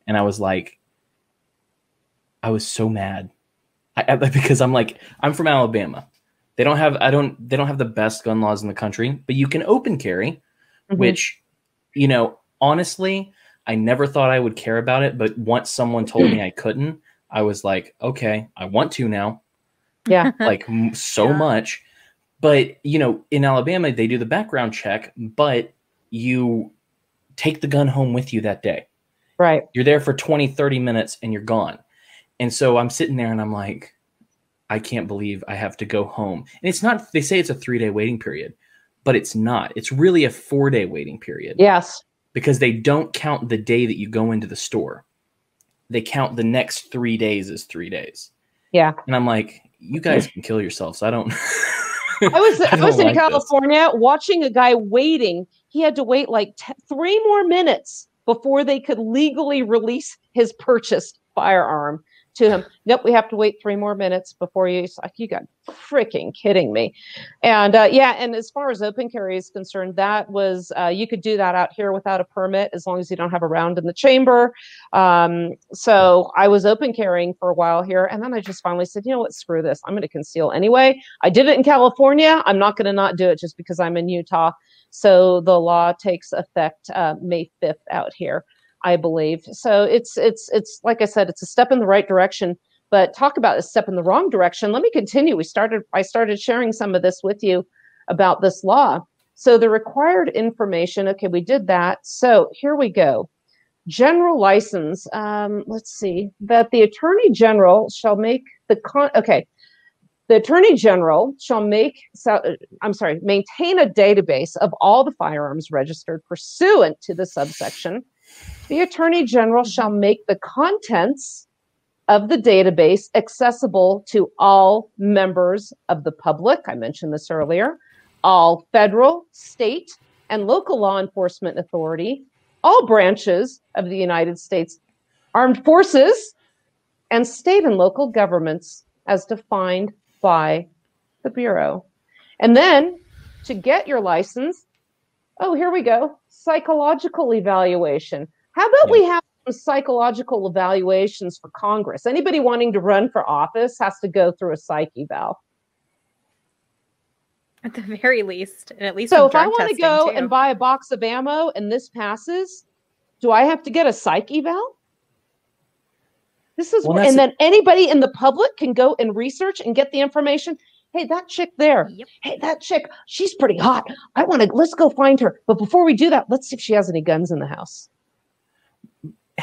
[SPEAKER 1] And I was like, I was so mad. Because I'm like, I'm from Alabama. They don't have the best gun laws in the country, but you can open carry, which, honestly, I never thought I would care about it. But once someone told me I couldn't, I was like, okay, I want to now.
[SPEAKER 3] Yeah.
[SPEAKER 1] Like so much. But, in Alabama, they do the background check, but you take the gun home with you that day.
[SPEAKER 3] Right.
[SPEAKER 1] You're there for 20, 30 minutes and you're gone. And so I'm sitting there and I'm like, I can't believe I have to go home. And it's not, they say it's a 3-day waiting period, but it's not. It's really a 4-day waiting period.
[SPEAKER 3] Yes.
[SPEAKER 1] Because they don't count the day that you go into the store. They count the next 3 days as 3 days.
[SPEAKER 3] Yeah.
[SPEAKER 1] And I'm like, you guys can kill yourselves. I don't.
[SPEAKER 3] I was in California watching a guy waiting. He had to wait like 3 more minutes before they could legally release his purchased firearm to him. Nope, we have to wait 3 more minutes before you. It's like, you got freaking kidding me. And and as far as open carry is concerned, that was you could do that out here without a permit as long as you don't have a round in the chamber. So I was open carrying for a while here, and then I just finally said, you know what, screw this. I'm going to conceal anyway. I did it in California. I'm not going to not do it just because I'm in Utah. So the law takes effect May 5th out here, I believe. So it's like I said, it's a step in the right direction, but talk about a step in the wrong direction. Let me continue. I started sharing some of this with you about this law. So the required information, okay, we did that. So here we go. General license. Let's see, that the Attorney General shall make the Attorney General shall maintain a database of all the firearms registered pursuant to the subsection. The Attorney General shall make the contents of the database accessible to all members of the public. I mentioned this earlier. All federal, state, and local law enforcement authority, all branches of the United States Armed Forces, and state and local governments as defined by the Bureau. And then to get your license, here we go, psychological evaluation. How about we have some psychological evaluations for Congress? Anybody wanting to run for office has to go through a psych eval.
[SPEAKER 2] At the very least, and at least
[SPEAKER 3] so if I want to go and buy a box of ammo and this passes, do I have to get a psych eval? This is and then anybody in the public can go and research and get the information. Hey, that chick there. Yep. Hey, that chick, she's pretty hot. Let's go find her. But before we do that, let's see if she has any guns in the house.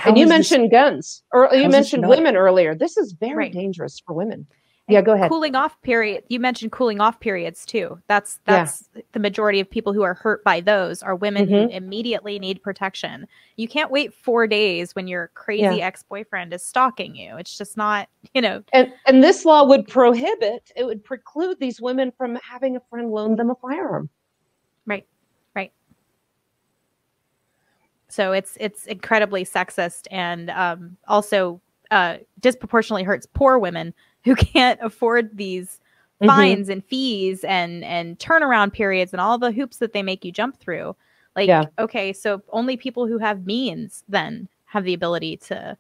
[SPEAKER 3] And you mentioned guns, or you mentioned women earlier. This is very dangerous for women. Yeah, go ahead.
[SPEAKER 2] Cooling off period. You mentioned cooling off periods too. That's the majority of people who are hurt by those are women who immediately need protection. You can't wait 4 days when your crazy ex-boyfriend is stalking you. It's just not,
[SPEAKER 3] And this law would preclude these women from having a friend loan them a firearm.
[SPEAKER 2] Right. So it's incredibly sexist and also disproportionately hurts poor women who can't afford these fines and fees and turnaround periods and all the hoops that they make you jump through. Okay, so only people who have means then have the ability to,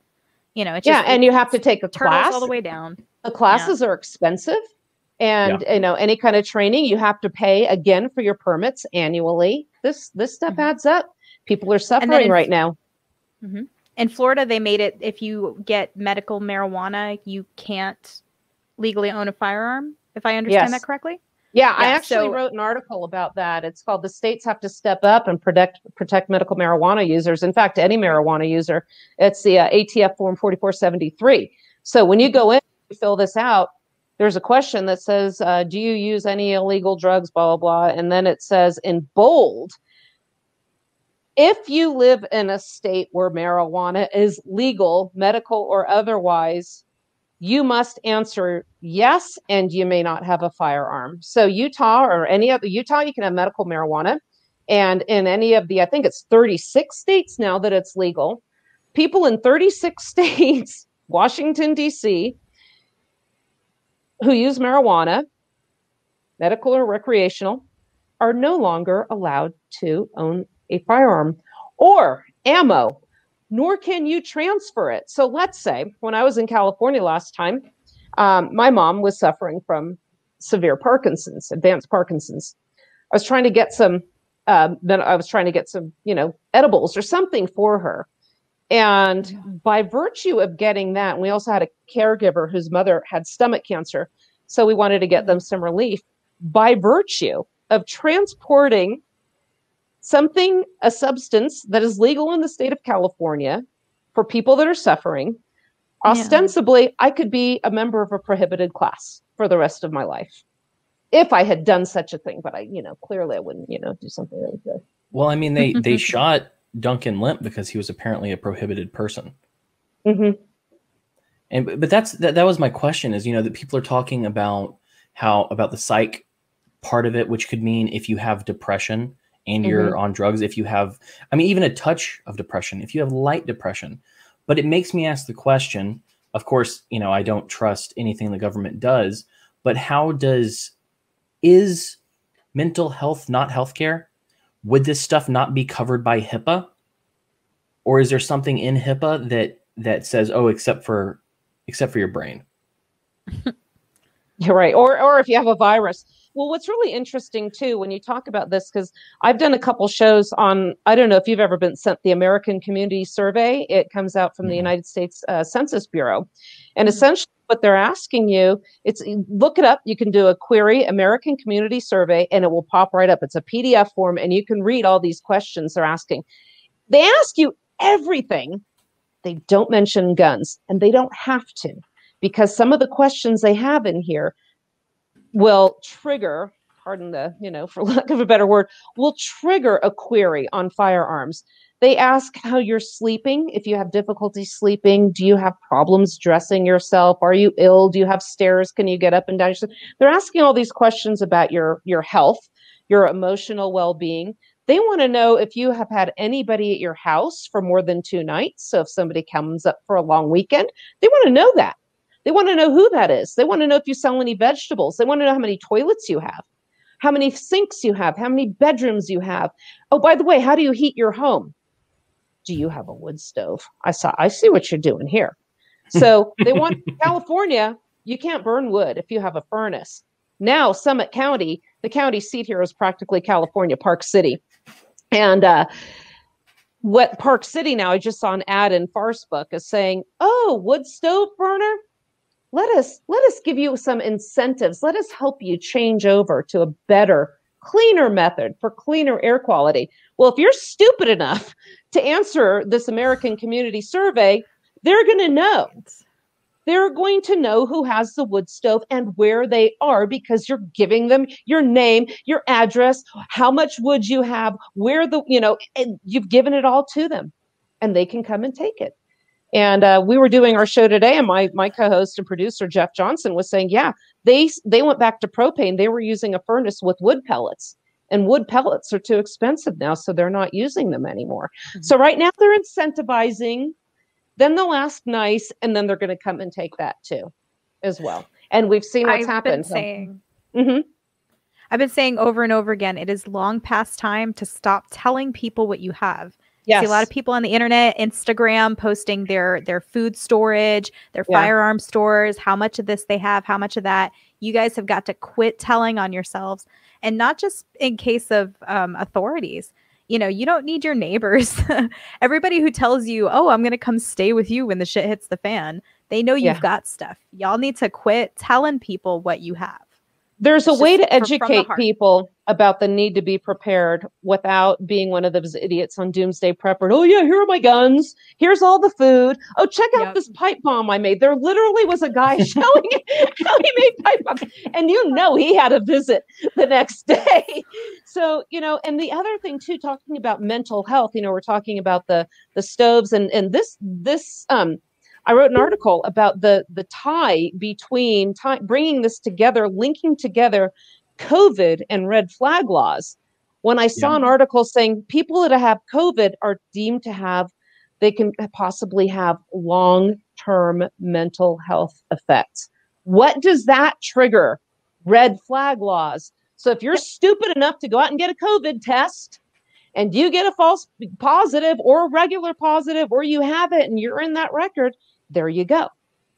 [SPEAKER 3] and you have to take a class
[SPEAKER 2] all the way down.
[SPEAKER 3] The classes are expensive. And any kind of training, you have to pay again for your permits annually. This stuff adds up. People are suffering right now.
[SPEAKER 2] In Florida, they made it, if you get medical marijuana, you can't legally own a firearm, if I understand that correctly.
[SPEAKER 3] Yeah, I actually wrote an article about that. It's called "The States Have to Step Up and Protect Medical Marijuana Users." In fact, any marijuana user. It's the ATF Form 4473. So when you go in, you fill this out, there's a question that says, do you use any illegal drugs, blah, blah, blah. And then it says in bold, if you live in a state where marijuana is legal, medical or otherwise, you must answer yes, and you may not have a firearm. So Utah or any other, Utah, you can have medical marijuana. And in any of the, I think it's 36 states now that it's legal. People in 36 states, Washington, D.C., who use marijuana, medical or recreational, are no longer allowed to own a firearm or ammo, nor can you transfer it. So let's say when I was in California last time, my mom was suffering from severe Parkinson's, advanced Parkinson's. I was trying to get some, edibles or something for her. And by virtue of getting that, and we also had a caregiver whose mother had stomach cancer, so we wanted to get them some relief. By virtue of transporting a substance that is legal in the state of California for people that are suffering, ostensibly, I could be a member of a prohibited class for the rest of my life if I had done such a thing. But clearly I wouldn't, do something like that.
[SPEAKER 1] Well, I mean, they shot Duncan Lemp because he was apparently a prohibited person. But that was my question is, that people are talking about about the psych part of it, which could mean if you have depression and you're on drugs, if you have, even a touch of depression, if you have light depression. But it makes me ask the question, of course, I don't trust anything the government does, but is mental health not healthcare? Would this stuff not be covered by HIPAA? Or is there something in HIPAA that says, oh, except for your brain?
[SPEAKER 3] You're right. Or if you have a virus. Well, what's really interesting too, when you talk about this, because I've done a couple shows on, I don't know if you've ever been sent the American Community Survey. It comes out from the United States Census Bureau. And essentially what they're asking you, look it up. You can do a query, American Community Survey, and it will pop right up. It's a PDF form, and you can read all these questions they're asking. They ask you everything. They don't mention guns, and they don't have to, because some of the questions they have in here will trigger, pardon the, for lack of a better word, will trigger a query on firearms. They ask how you're sleeping. If you have difficulty sleeping, do you have problems dressing yourself? Are you ill? Do you have stairs? Can you get up and down? They're asking all these questions about your health, your emotional well-being. They want to know if you have had anybody at your house for more than 2 nights. So if somebody comes up for a long weekend, they want to know that. They want to know who that is. They want to know if you sell any vegetables. They want to know how many toilets you have, how many sinks you have, how many bedrooms you have. Oh, by the way, how do you heat your home? Do you have a wood stove? I see what you're doing here. So they want California, you can't burn wood if you have a furnace. Now, Summit County, the county seat here is practically California, Park City. And what Park City now, I just saw an ad in Farcebook is saying, oh, wood stove burner? Let us give you some incentives. Let us help you change over to a better, cleaner method for cleaner air quality. Well, if you're stupid enough to answer this American Community Survey, they're going to know. They're going to know who has the wood stove and where they are, because you're giving them your name, your address, how much wood you have, and you've given it all to them, and they can come and take it. And we were doing our show today, and my co-host and producer, Jeff Johnson, was saying, yeah, they went back to propane. They were using a furnace with wood pellets, and wood pellets are too expensive now, so they're not using them anymore. So right now they're incentivizing, then they'll ask nice, and then they're going to come and take that too as well. And we've seen what's happened.
[SPEAKER 2] I've been saying over and over again, it is long past time to stop telling people what you have. Yes. See a lot of people on the internet, Instagram, posting their food storage, their firearm stores, how much of this they have, how much of that. You guys have got to quit telling on yourselves, and not just in case of authorities. You know, you don't need your neighbors. Everybody who tells you, oh, I'm going to come stay with you when the shit hits the fan, they know you've got stuff. Y'all need to quit telling people what you have.
[SPEAKER 3] There's a way to educate people about the need to be prepared without being one of those idiots on Doomsday Prepper. Oh, yeah, here are my guns. Here's all the food. Oh, check out this pipe bomb I made. There literally was a guy showing how he made pipe bombs. And you know he had a visit the next day. So, you know, and the other thing, too, talking about mental health, you know, we're talking about the stoves and this I wrote an article about the tie between bringing this together, linking together COVID and red flag laws. When I saw an article saying people that have COVID are deemed to have, they can possibly have long-term mental health effects. What does that trigger? Red flag laws. So if you're stupid enough to go out and get a COVID test, and you get a false positive or a regular positive, or you have it and you're in that record, there you go.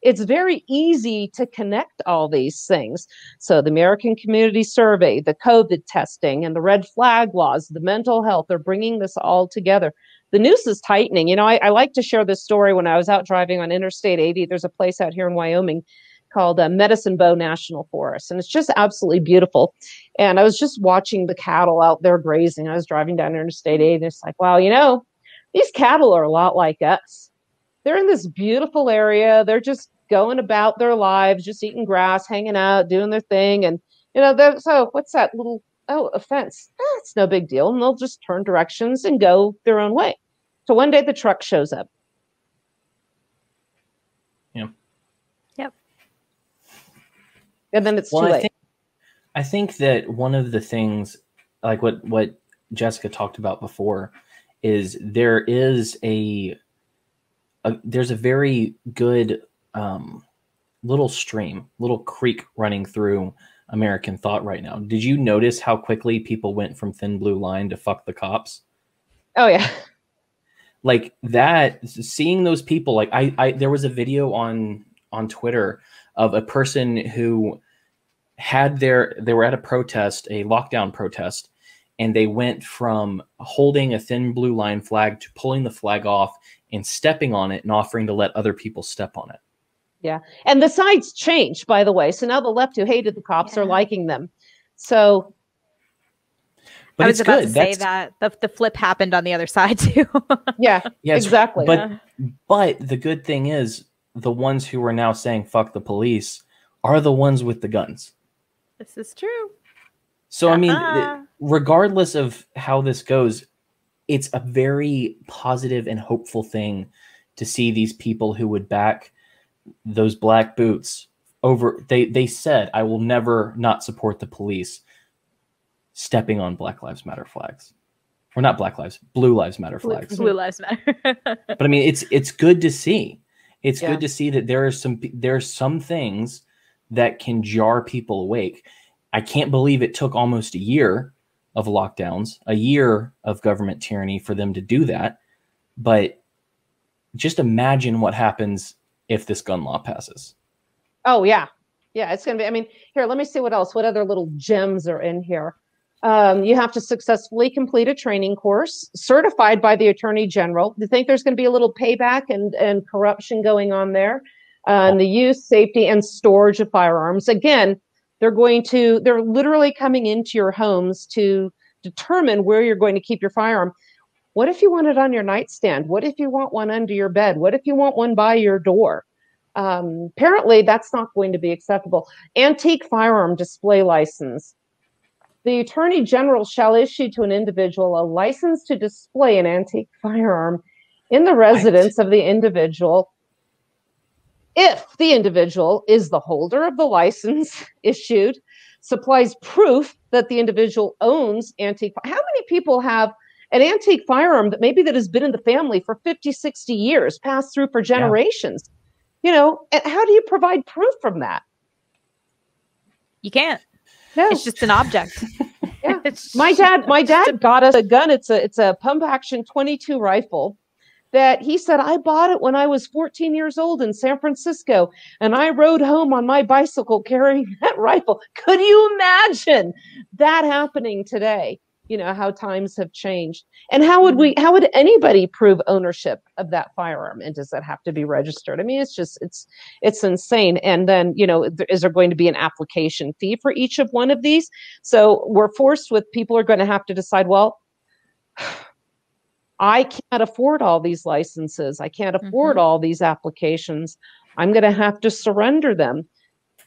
[SPEAKER 3] It's very easy to connect all these things. So the American Community Survey, the COVID testing, and the red flag laws, the mental health, they're bringing this all together. The noose is tightening. You know, I like to share this story when I was out driving on Interstate 80. There's a place out here in Wyoming called Medicine Bow National Forest, and it's just absolutely beautiful. And I was just watching the cattle out there grazing. I was driving down Interstate 80, and it's like, wow, you know, these cattle are a lot like us. They're in this beautiful area. They're just going about their lives, just eating grass, hanging out, doing their thing. And, you know, so what's that little, a fence? It's no big deal. And they'll just turn directions and go their own way. So one day the truck shows up.
[SPEAKER 1] Yeah.
[SPEAKER 2] Yep.
[SPEAKER 3] And then it's too late.
[SPEAKER 1] I think that one of the things, like what Jessica talked about before, is there is there's a very good little stream, little creek running through American thought right now. Did you notice how quickly people went from thin blue line to fuck the cops?
[SPEAKER 3] Oh, yeah.
[SPEAKER 1] Like that, seeing those people, like there was a video on Twitter of a person who they were at a protest, a lockdown protest, and they went from holding a thin blue line flag to pulling the flag off and stepping on it and offering to let other people step on it.
[SPEAKER 3] Yeah. And the sides changed, by the way. So now the left who hated the cops are liking them. So.
[SPEAKER 2] But I was about to say that the flip happened on the other side too.
[SPEAKER 3] Yeah, exactly.
[SPEAKER 1] But the good thing is the ones who are now saying fuck the police are the ones with the guns.
[SPEAKER 2] This is true.
[SPEAKER 1] So, I mean, regardless of how this goes, it's a very positive and hopeful thing to see these people who would back those black boots over. They said, I will never not support the police, stepping on Black Lives Matter flags. Or not Black Lives, Blue Lives Matter flags.
[SPEAKER 2] Blue Lives Matter.
[SPEAKER 1] But I mean, it's good to see. It's good to see that there are some things that can jar people awake. I can't believe it took almost a year of lockdowns, a year of government tyranny for them to do that. But just imagine what happens if this gun law passes.
[SPEAKER 3] Oh, yeah. Yeah, it's going to be, I mean, here, let me see what else. What other little gems are in here? You have to successfully complete a training course certified by the Attorney General. Do you think there's going to be a little payback and corruption going on there? And the use, safety, and storage of firearms. Again, they're literally coming into your homes to determine where you're going to keep your firearm. What if you want it on your nightstand? What if you want one under your bed? What if you want one by your door? Apparently, that's not going to be acceptable. Antique firearm display license. The Attorney General shall issue to an individual a license to display an antique firearm in the residence of the individual if the individual is the holder of the license issued, supplies proof that the individual owns antique. How many people have an antique firearm that has been in the family for 50, 60 years, passed through for generations? You know, and how do you provide proof from that?
[SPEAKER 2] You can't.
[SPEAKER 3] No.
[SPEAKER 2] It's just an object.
[SPEAKER 3] My dad got us a gun. It's a pump action .22 rifle that he said, I bought it when I was 14 years old in San Francisco, and I rode home on my bicycle carrying that rifle. Could you imagine that happening today? You know, how times have changed. And how would anybody prove ownership of that firearm? And does that have to be registered? I mean, it's insane. And then, you know, is there going to be an application fee for each of one of these? So we're forced with, people are going to have to decide, well, I can't afford all these licenses. I can't afford all these applications. I'm going to have to surrender them.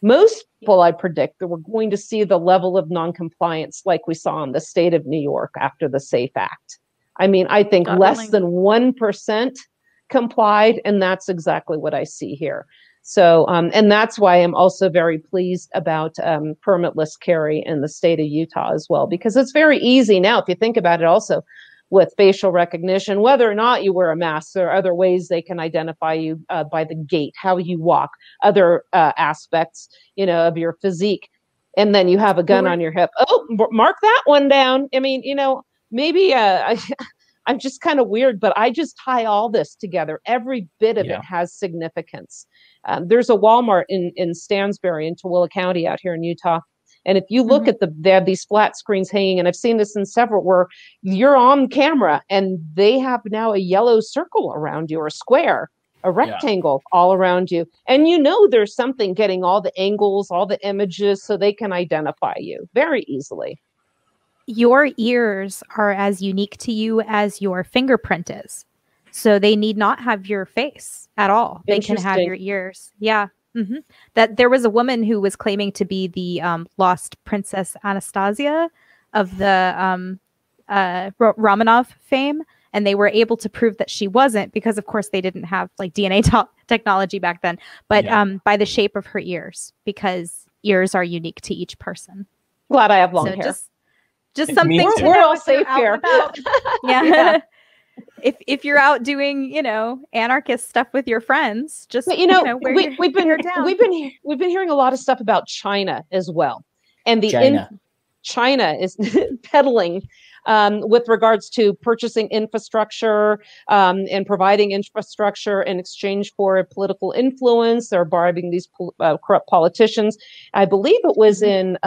[SPEAKER 3] Most people, I predict, that we're going to see the level of noncompliance like we saw in the state of New York after the SAFE Act. I mean, I think less than 1% complied, and that's exactly what I see here. So, and that's why I'm also very pleased about permitless carry in the state of Utah as well, because it's very easy now, if you think about it also, with facial recognition, whether or not you wear a mask. There are other ways they can identify you by the gait, how you walk, other aspects, you know, of your physique. And then you have a gun on your hip. Oh, mark that one down. I mean, you know, maybe I'm just kind of weird, but I just tie all this together. Every bit of it has significance. There's a Walmart in Stansbury in Tooele County out here in Utah. And if you look at they have these flat screens hanging, and I've seen this in several, where you're on camera and they have now a yellow circle around you, or a square, a rectangle all around you. And you know there's something getting all the angles, all the images, so they can identify you very easily.
[SPEAKER 2] Your ears are as unique to you as your fingerprint is. So they need not have your face at all. They can have your ears. Yeah. That there was a woman who was claiming to be the lost Princess Anastasia of the Romanov fame, and they were able to prove that she wasn't, because of course they didn't have like DNA technology back then, but by the shape of her ears, because ears are unique to each person.
[SPEAKER 3] Glad I have long hair.
[SPEAKER 2] Just something to
[SPEAKER 3] we're all safe here.
[SPEAKER 2] Yeah. If you're out doing, you know, anarchist stuff with your friends, just,
[SPEAKER 3] but, you know, we've been hearing a lot of stuff about China as well, and China is peddling with regards to purchasing infrastructure and providing infrastructure in exchange for political influence. They're bribing these corrupt politicians. I believe it was in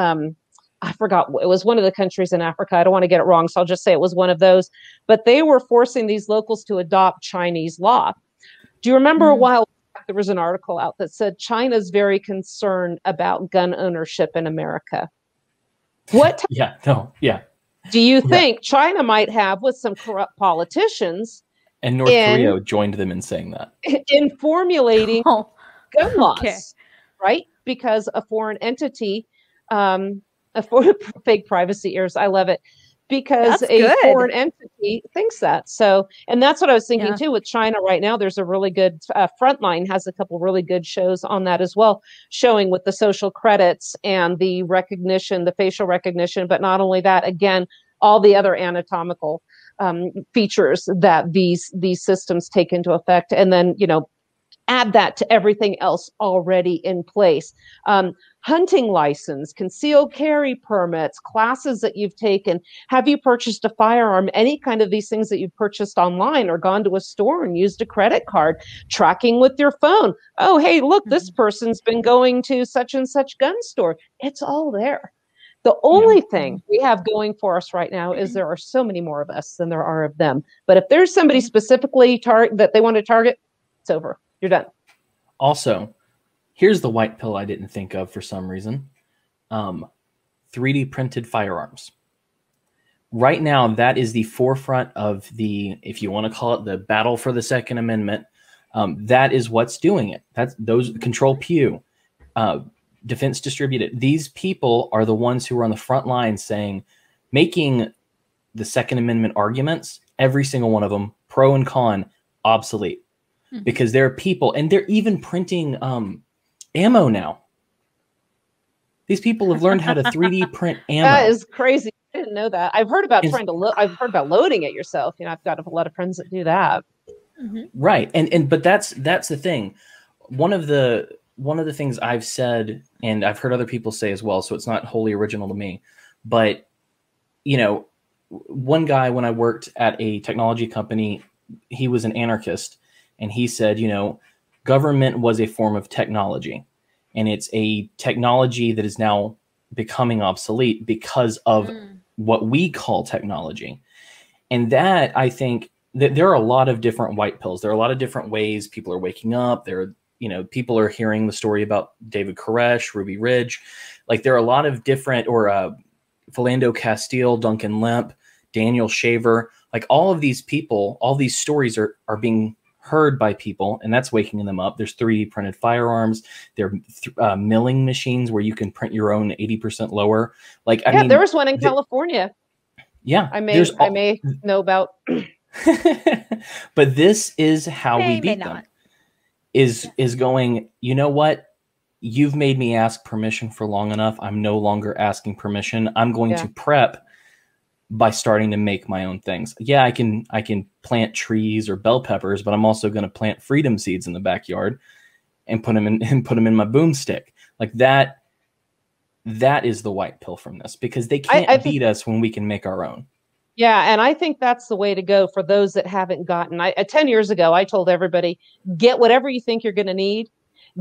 [SPEAKER 3] I forgot, it was one of the countries in Africa. I don't want to get it wrong, so I'll just say it was one of those. But they were forcing these locals to adopt Chinese law. Do you remember a while back, there was an article out that said China's very concerned about gun ownership in America? What do you think China might have with some corrupt politicians?
[SPEAKER 1] And North Korea joined them in saying that.
[SPEAKER 3] In formulating gun laws, right? Because a foreign entity... fake privacy ears. I love it, because foreign entity thinks that. So, and that's what I was thinking too with China right now. There's a really good Frontline has a couple really good shows on that as well, showing with the social credits and the recognition, the facial recognition, but not only that, again, all the other anatomical features that these systems take into effect, and then, you know, add that to everything else already in place. Hunting license, concealed carry permits, classes that you've taken. Have you purchased a firearm? Any kind of these things that you've purchased online or gone to a store and used a credit card, tracking with your phone. Oh, hey, look, this person's been going to such and such gun store. It's all there. The only thing we have going for us right now is there are so many more of us than there are of them. But if there's somebody specifically that they want to target, it's over. You're done.
[SPEAKER 1] Also, here's the white pill I didn't think of for some reason. 3D printed firearms. Right now, that is the forefront of the, if you want to call it the battle for the Second Amendment, that is what's doing it. That's those Control Pew, Defense Distributed. These people are the ones who are on the front line saying, making the Second Amendment arguments, every single one of them, pro and con, obsolete. Because there are people, and they're even printing ammo now. These people have learned how to 3D print ammo.
[SPEAKER 3] That is crazy. I didn't know that. I've heard about I've heard about loading it yourself. You know, I've got a lot of friends that do that.
[SPEAKER 1] Right, but that's the thing. One of the things I've said, and I've heard other people say as well, so it's not wholly original to me. But you know, one guy when I worked at a technology company he was an anarchist, and he said, you know, government was a form of technology, and it's a technology that is now becoming obsolete because of what we call technology. And that, I think that there are a lot of different white pills. There are a lot of different ways people are waking up. There are, you know, people are hearing the story about David Koresh, Ruby Ridge. Like, there are a lot of different, or Philando Castile, Duncan Lemp, Daniel Shaver, like all of these people, all these stories are being heard by people, and that's waking them up. There's 3D printed firearms. There are milling machines where you can print your own 80% lower. Like, I mean,
[SPEAKER 3] there was one in California.
[SPEAKER 1] Yeah,
[SPEAKER 3] I may know about.
[SPEAKER 1] But this is how we beat them. Is going, you know what? You've made me ask permission for long enough. I'm no longer asking permission. I'm going to prep by starting to make my own things. Yeah, I can plant trees or bell peppers, but I'm also going to plant freedom seeds in the backyard and put them in my boomstick. Like that is the white pill from this, because they can't beat us when we can make our own.
[SPEAKER 3] Yeah, and I think that's the way to go for those that haven't gotten. 10 years ago, I told everybody, get whatever you think you're going to need,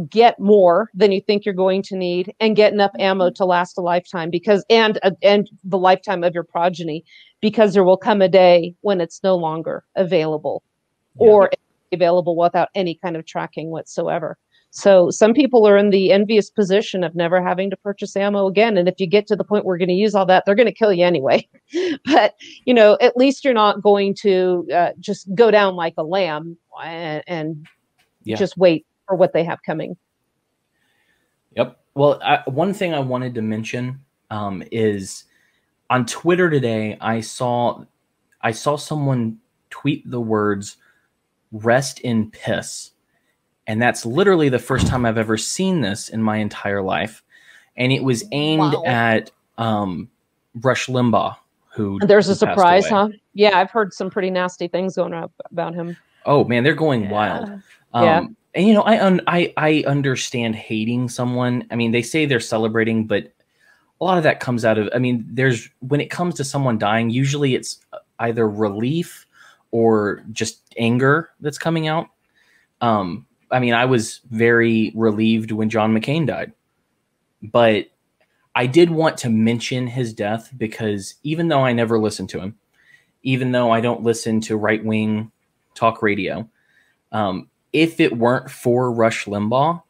[SPEAKER 3] get more than you think you're going to need, and get enough ammo to last a lifetime, because and the lifetime of your progeny, because there will come a day when it's no longer available, or available without any kind of tracking whatsoever. So some people are in the envious position of never having to purchase ammo again. And if you get to the point where we're going to use all that, they're going to kill you anyway. But, you know, at least you're not going to just go down like a lamb and just wait for what they have coming.
[SPEAKER 1] Yep. Well, one thing I wanted to mention is on Twitter today, I saw someone tweet the words "rest in piss." And that's literally the first time I've ever seen this in my entire life. And it was aimed at Rush Limbaugh, who
[SPEAKER 3] there's a surprise, huh? Yeah, I've heard some pretty nasty things going up about him.
[SPEAKER 1] Oh man, they're going wild. And you know, I understand hating someone. I mean, they say they're celebrating, but a lot of that comes out of, I mean, when it comes to someone dying, usually it's either relief or just anger that's coming out. I mean, I was very relieved when John McCain died, but I did want to mention his death because even though I never listened to him, even though I don't listen to right-wing talk radio, if it weren't for Rush Limbaugh,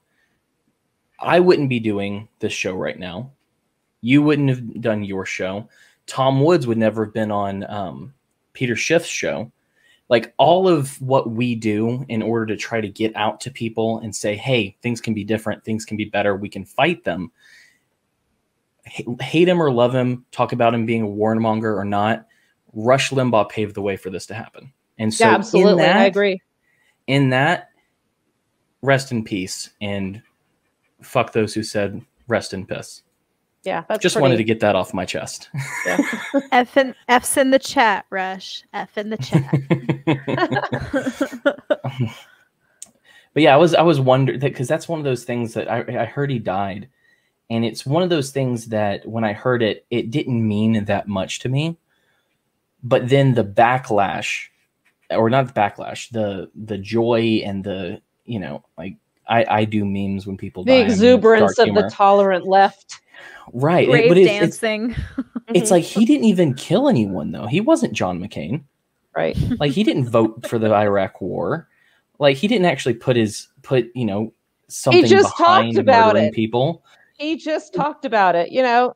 [SPEAKER 1] I wouldn't be doing this show right now. You wouldn't have done your show. Tom Woods would never have been on Peter Schiff's show. Like, all of what we do in order to try to get out to people and say, hey, things can be different, things can be better, we can fight them. Hate him or love him, talk about him being a warmonger or not, Rush Limbaugh paved the way for this to happen. And so
[SPEAKER 3] absolutely, I agree.
[SPEAKER 1] In that, rest in peace, and fuck those who said rest in piss.
[SPEAKER 3] Yeah, that's
[SPEAKER 1] just wanted to get that off my chest.
[SPEAKER 2] Yeah. F's in the chat, Rush. F in the chat.
[SPEAKER 1] But yeah, I was wondering, because that's one of those things that I heard he died, and it's one of those things that when I heard it, it didn't mean that much to me. But then the backlash, or not the backlash, the joy and the, you know, like I do memes when people die.
[SPEAKER 3] The exuberance of the tolerant left.
[SPEAKER 1] Right.
[SPEAKER 2] Grave dancing.
[SPEAKER 1] It's like, he didn't even kill anyone, though. He wasn't John McCain.
[SPEAKER 3] Right.
[SPEAKER 1] Like, he didn't vote for the Iraq war. Like, he didn't actually put you know, something behind murdering people.
[SPEAKER 3] He just talked about it. You know,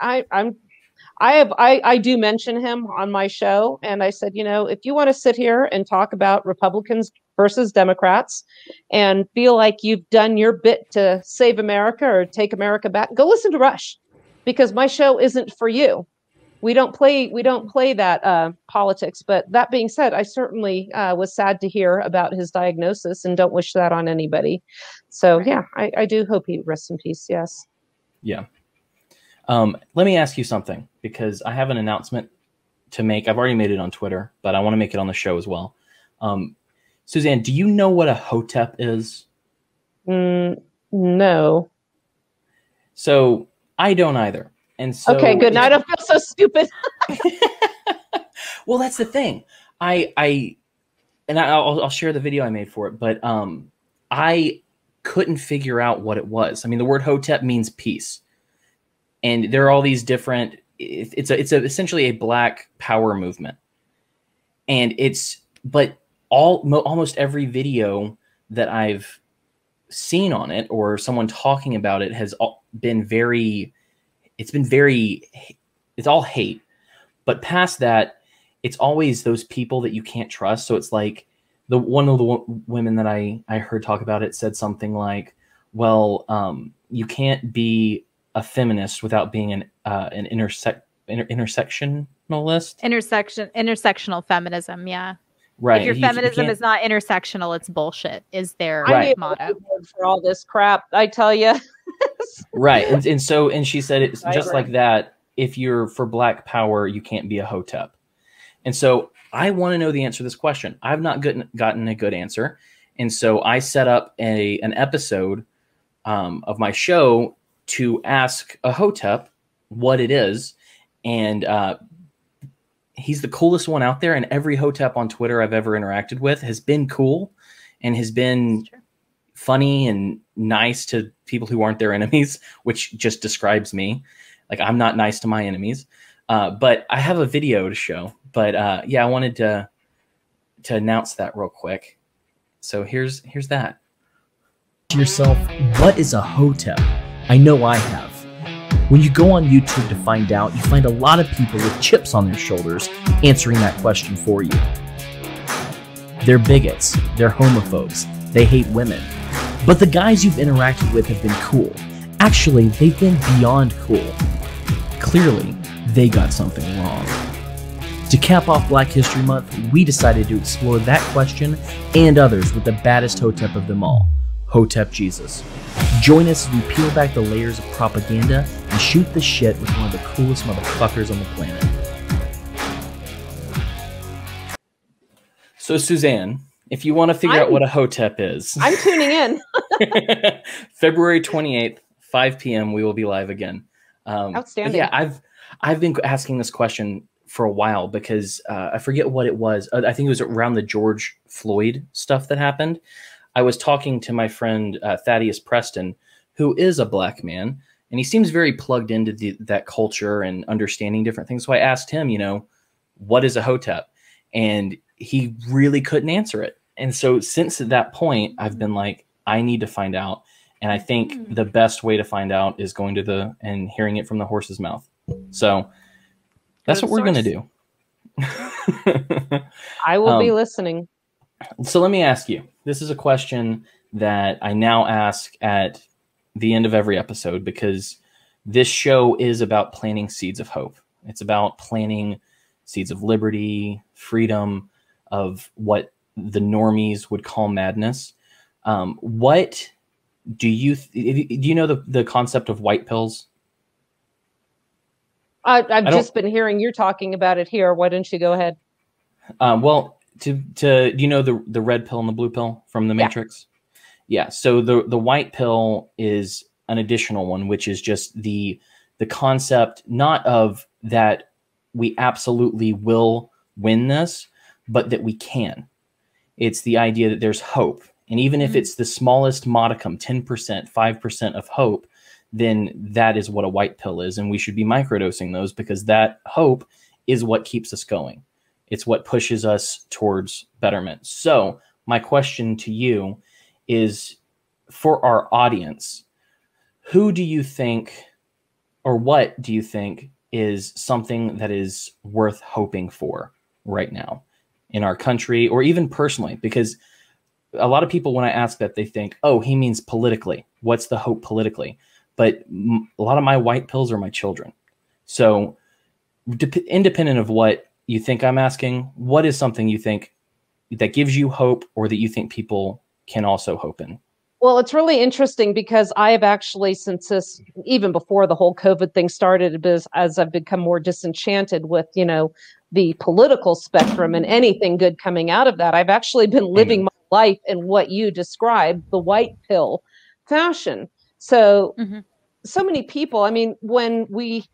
[SPEAKER 3] I do mention him on my show, and I said, you know, if you want to sit here and talk about Republicans versus Democrats and feel like you've done your bit to save America or take America back, go listen to Rush, because my show isn't for you. We don't play that politics. But that being said, I certainly was sad to hear about his diagnosis and don't wish that on anybody. So yeah, I do hope he rests in peace. Yes.
[SPEAKER 1] Yeah. Let me ask you something, because I have an announcement to make. I've already made it on Twitter, but I want to make it on the show as well. Suzanne, do you know what a hotep is?
[SPEAKER 3] No.
[SPEAKER 1] So I don't either. And so,
[SPEAKER 3] okay, good. Now I don't feel so stupid.
[SPEAKER 1] Well, that's the thing. I and I'll share the video I made for it, but I couldn't figure out what it was. I mean, the word Hotep means peace, and there are all these different. It's essentially a Black Power movement, and almost every video that I've seen on it or someone talking about it has been it's all hate. But past that, it's always those people that you can't trust. So it's like one of the women that I heard talk about it said something like, well, you can't be a feminist without being an intersectionalist.
[SPEAKER 2] Intersectional feminism. Yeah.
[SPEAKER 1] Right.
[SPEAKER 2] If your feminism is not intersectional, it's bullshit, is their motto.
[SPEAKER 3] For all this crap, I tell you.
[SPEAKER 1] Right. And she said it's just like that. If you're for Black Power, you can't be a Hotep. And so I want to know the answer to this question. I've not gotten a good answer. And so I set up an episode of my show to ask a Hotep what it is. And he's the coolest one out there. And every Hotep on Twitter I've ever interacted with has been cool and has been funny and nice to people who aren't their enemies, which just describes me. Like, I'm not nice to my enemies. But I have a video to show. But yeah, I wanted to announce that real quick. So here's that. To yourself, what is a Hotep? I know I have. When you go on YouTube to find out, you find a lot of people with chips on their shoulders answering that question for you. They're bigots, they're homophobes, they hate women. But the guys you've interacted with have been cool. Actually, they've been beyond cool. Clearly, they got something wrong. To cap off Black History Month, we decided to explore that question and others with the baddest Hotep of them all, Hotep Jesus. Join us as we peel back the layers of propaganda and shoot the shit with one of the coolest motherfuckers on the planet. So, Suzanne, if you want to figure out what a Hotep is,
[SPEAKER 3] I'm tuning in.
[SPEAKER 1] February 28th, 5 p.m. we will be live again.
[SPEAKER 3] Outstanding.
[SPEAKER 1] Yeah, I've been asking this question for a while because I forget what it was. I think it was around the George Floyd stuff that happened. I was talking to my friend Thaddeus Preston, who is a Black man, and he seems very plugged into that culture and understanding different things. So I asked him, what is a Hotep? And he really couldn't answer it. And so since that point, I've been like, I need to find out. And I think the best way to find out is going to and hearing it from the horse's mouth. So that's what we're going to do.
[SPEAKER 3] I will be listening.
[SPEAKER 1] So let me ask you, this is a question that I now ask at the end of every episode, because this show is about planting seeds of hope. It's about planting seeds of liberty, freedom, of what the normies would call madness. What do you know the concept of white pills?
[SPEAKER 3] I've just been hearing you're talking about it here. Why don't you go ahead?
[SPEAKER 1] Well, do you know the red pill and the blue pill from the Matrix? Yeah. So the white pill is an additional one, which is just the concept, not of that we absolutely will win this, but that we can. It's the idea that there's hope. And even if it's the smallest modicum, 10%, 5% of hope, then that is what a white pill is. And we should be microdosing those, because that hope is what keeps us going. It's what pushes us towards betterment. So my question to you is, for our audience, who do you think, or what do you think is something that is worth hoping for right now in our country, or even personally? Because a lot of people, when I ask that, they think, oh, he means politically. What's the hope politically? But a lot of my white pills are my children. So independent of what you think I'm asking, what is something you think that gives you hope, or that you think people can also hope in?
[SPEAKER 3] Well, it's really interesting because I have actually, since this, even before the whole COVID thing started, as I've become more disenchanted with, the political spectrum and anything good coming out of that, I've actually been living my life in what you described, the white pill fashion. So so many people, I mean, when we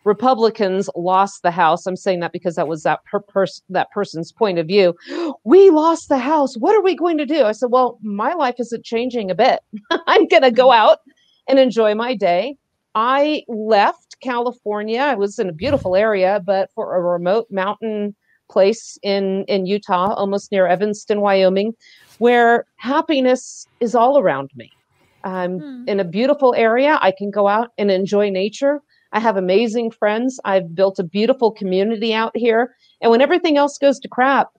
[SPEAKER 3] Republicans lost the House, I'm saying that because that was that person's point of view. We lost the House. What are we going to do? I said, well, my life isn't changing a bit. I'm going to go out and enjoy my day. I left California. I was in a beautiful area, but for a remote mountain place in Utah, almost near Evanston, Wyoming, where happiness is all around me. I'm in a beautiful area. I can go out and enjoy nature. I have amazing friends. I've built a beautiful community out here. And when everything else goes to crap,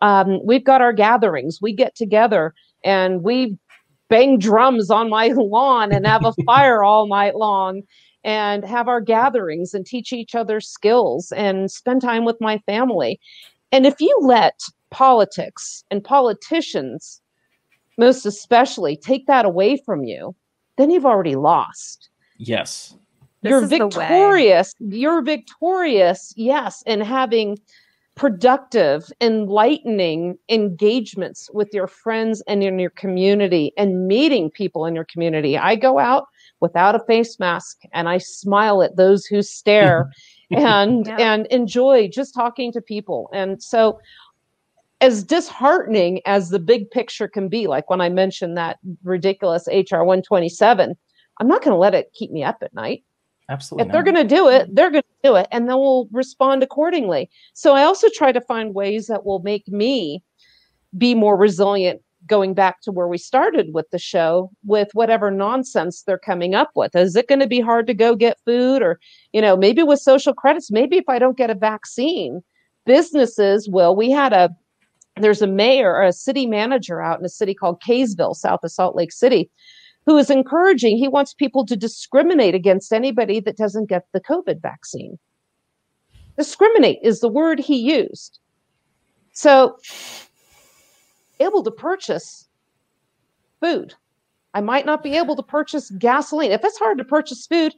[SPEAKER 3] we've got our gatherings. We get together and we bang drums on my lawn and have a fire all night long and have our gatherings and teach each other skills and spend time with my family. And if you let politics and politicians, most especially, take that away from you, then you've already lost.
[SPEAKER 1] Yes.
[SPEAKER 3] You're victorious. You're victorious, yes, in having productive, enlightening engagements with your friends and in your community and meeting people in your community. I go out without a face mask and I smile at those who stare and enjoy just talking to people. And so as disheartening as the big picture can be, like when I mentioned that ridiculous HR 127, I'm not going to let it keep me up at night.
[SPEAKER 1] Absolutely.
[SPEAKER 3] If they're going to do it, they're going to do it, and then we'll respond accordingly. So I also try to find ways that will make me be more resilient, going back to where we started with the show, with whatever nonsense they're coming up with. Is it going to be hard to go get food? Or, maybe with social credits, maybe if I don't get a vaccine, businesses will. There's a mayor or a city manager out in a city called Kaysville, south of Salt Lake City, who is encouraging, he wants people to discriminate against anybody that doesn't get the COVID vaccine. Discriminate is the word he used. So, able to purchase food. I might not be able to purchase gasoline. If it's hard to purchase food,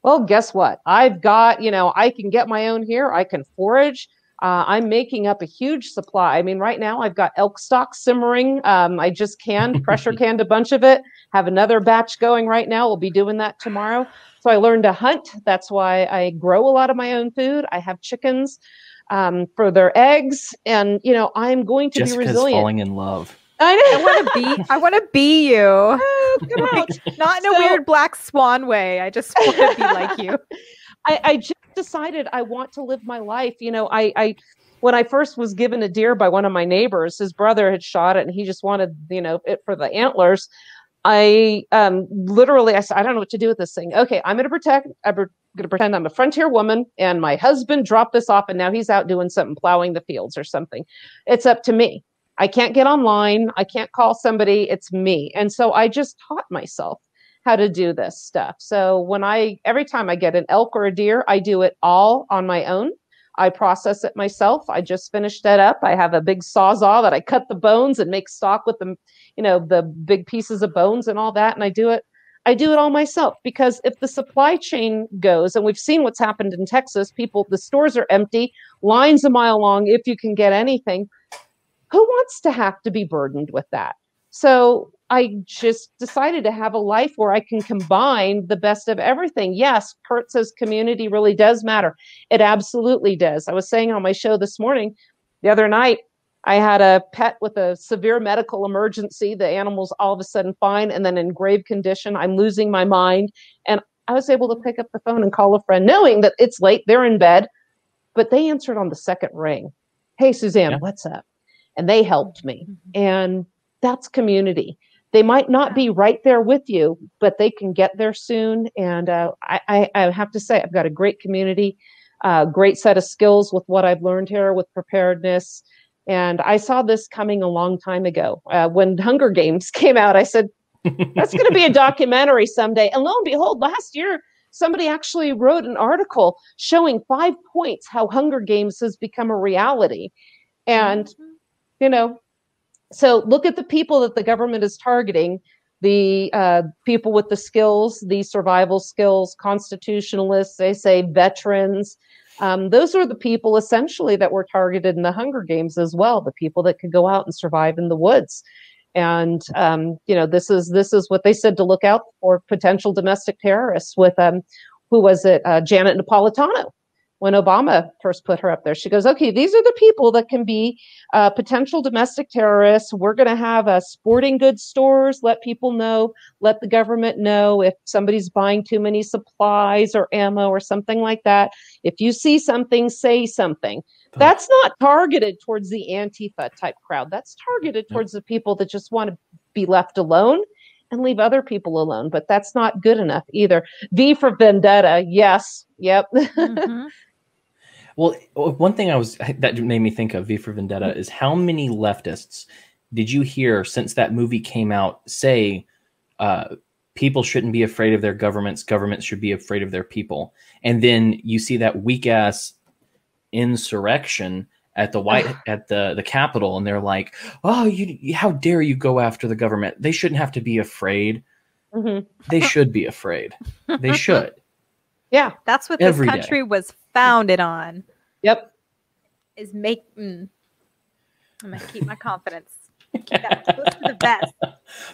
[SPEAKER 3] well, guess what? I've got, I can get my own here. I can forage. I'm making up a huge supply. I mean, right now I've got elk stock simmering. I just pressure canned a bunch of it. Have another batch going right now. We'll be doing that tomorrow. So I learned to hunt. That's why I grow a lot of my own food. I have chickens for their eggs. And, I'm going to be resilient.
[SPEAKER 1] Falling in love.
[SPEAKER 2] I know. I want to be you. Oh, come on. Not in a weird black swan way. I just want to be like you.
[SPEAKER 3] I just decided I want to live my life. When I first was given a deer by one of my neighbors, his brother had shot it and he just wanted, it for the antlers. I literally, I said, I don't know what to do with this thing. Okay, I'm going to pretend I'm a frontier woman and my husband dropped this off and now he's out doing something, plowing the fields or something. It's up to me. I can't get online. I can't call somebody. It's me. And so I just taught myself how to do this stuff. So every time I get an elk or a deer, I do it all on my own. I process it myself. I just finished that up. I have a big sawzall that I cut the bones and make stock with them, the big pieces of bones and all that. And I do it all myself, because if the supply chain goes, and we've seen what's happened in Texas, the stores are empty, lines a mile long, if you can get anything. Who wants to have to be burdened with that? So I just decided to have a life where I can combine the best of everything. Yes, Kurt says community really does matter. It absolutely does. I was saying on my show this morning, the other night, I had a pet with a severe medical emergency. The animal's all of a sudden fine and then in grave condition. I'm losing my mind. And I was able to pick up the phone and call a friend, knowing that it's late, they're in bed, but they answered on the second ring. Hey, Suzanne, what's up? And they helped me. And that's community. They might not be right there with you, but they can get there soon. And I have to say, I've got a great community, great set of skills with what I've learned here with preparedness. And I saw this coming a long time ago. When Hunger Games came out, I said, that's going to be a documentary someday. And lo and behold, last year, somebody actually wrote an article showing 5 points how Hunger Games has become a reality. And, so look at the people that the government is targeting, the people with the skills, the survival skills, constitutionalists, they say veterans. Those are the people essentially that were targeted in the Hunger Games as well, the people that could go out and survive in the woods. And this is what they said to look out for: potential domestic terrorists. With who was it? Janet Napolitano. When Obama first put her up there, she goes, okay, these are the people that can be potential domestic terrorists. We're going to have sporting goods stores, let people know, let the government know if somebody's buying too many supplies or ammo or something like that. If you see something, say something. That's not targeted towards the Antifa type crowd. That's targeted towards the people that just want to be left alone and leave other people alone. But that's not good enough either. V for Vendetta. Yes. Yep. Mm-hmm.
[SPEAKER 1] Well, one thing that made me think of V for Vendetta is how many leftists did you hear since that movie came out say people shouldn't be afraid of their governments should be afraid of their people? And then you see that weak ass insurrection at the Capitol, and they're like, "Oh, how dare you go after the government? They shouldn't have to be afraid. Mm-hmm. They should be afraid. They should."
[SPEAKER 2] Yeah, that's what this country was founded on.
[SPEAKER 3] Yep.
[SPEAKER 2] I'm gonna keep my confidence. Keep that close to the vest.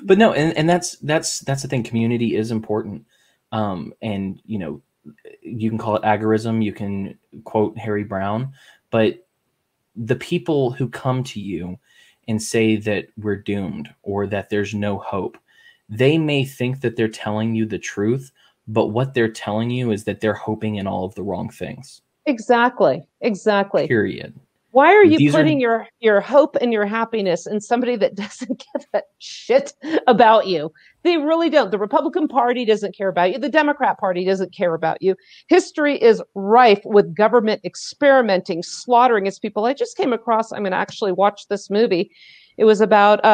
[SPEAKER 1] But no, and that's the thing. Community is important. And you can call it agorism, you can quote Harry Brown, but the people who come to you and say that we're doomed or that there's no hope, they may think that they're telling you the truth, but what they're telling you is that they're hoping in all of the wrong things.
[SPEAKER 3] Exactly.
[SPEAKER 1] Period.
[SPEAKER 3] Why are you putting your hope and your happiness in somebody that doesn't give a shit about you? They really don't. The Republican Party doesn't care about you. The Democrat Party doesn't care about you. History is rife with government experimenting, slaughtering its people. I just came across, I'm going to actually watch this movie. It was about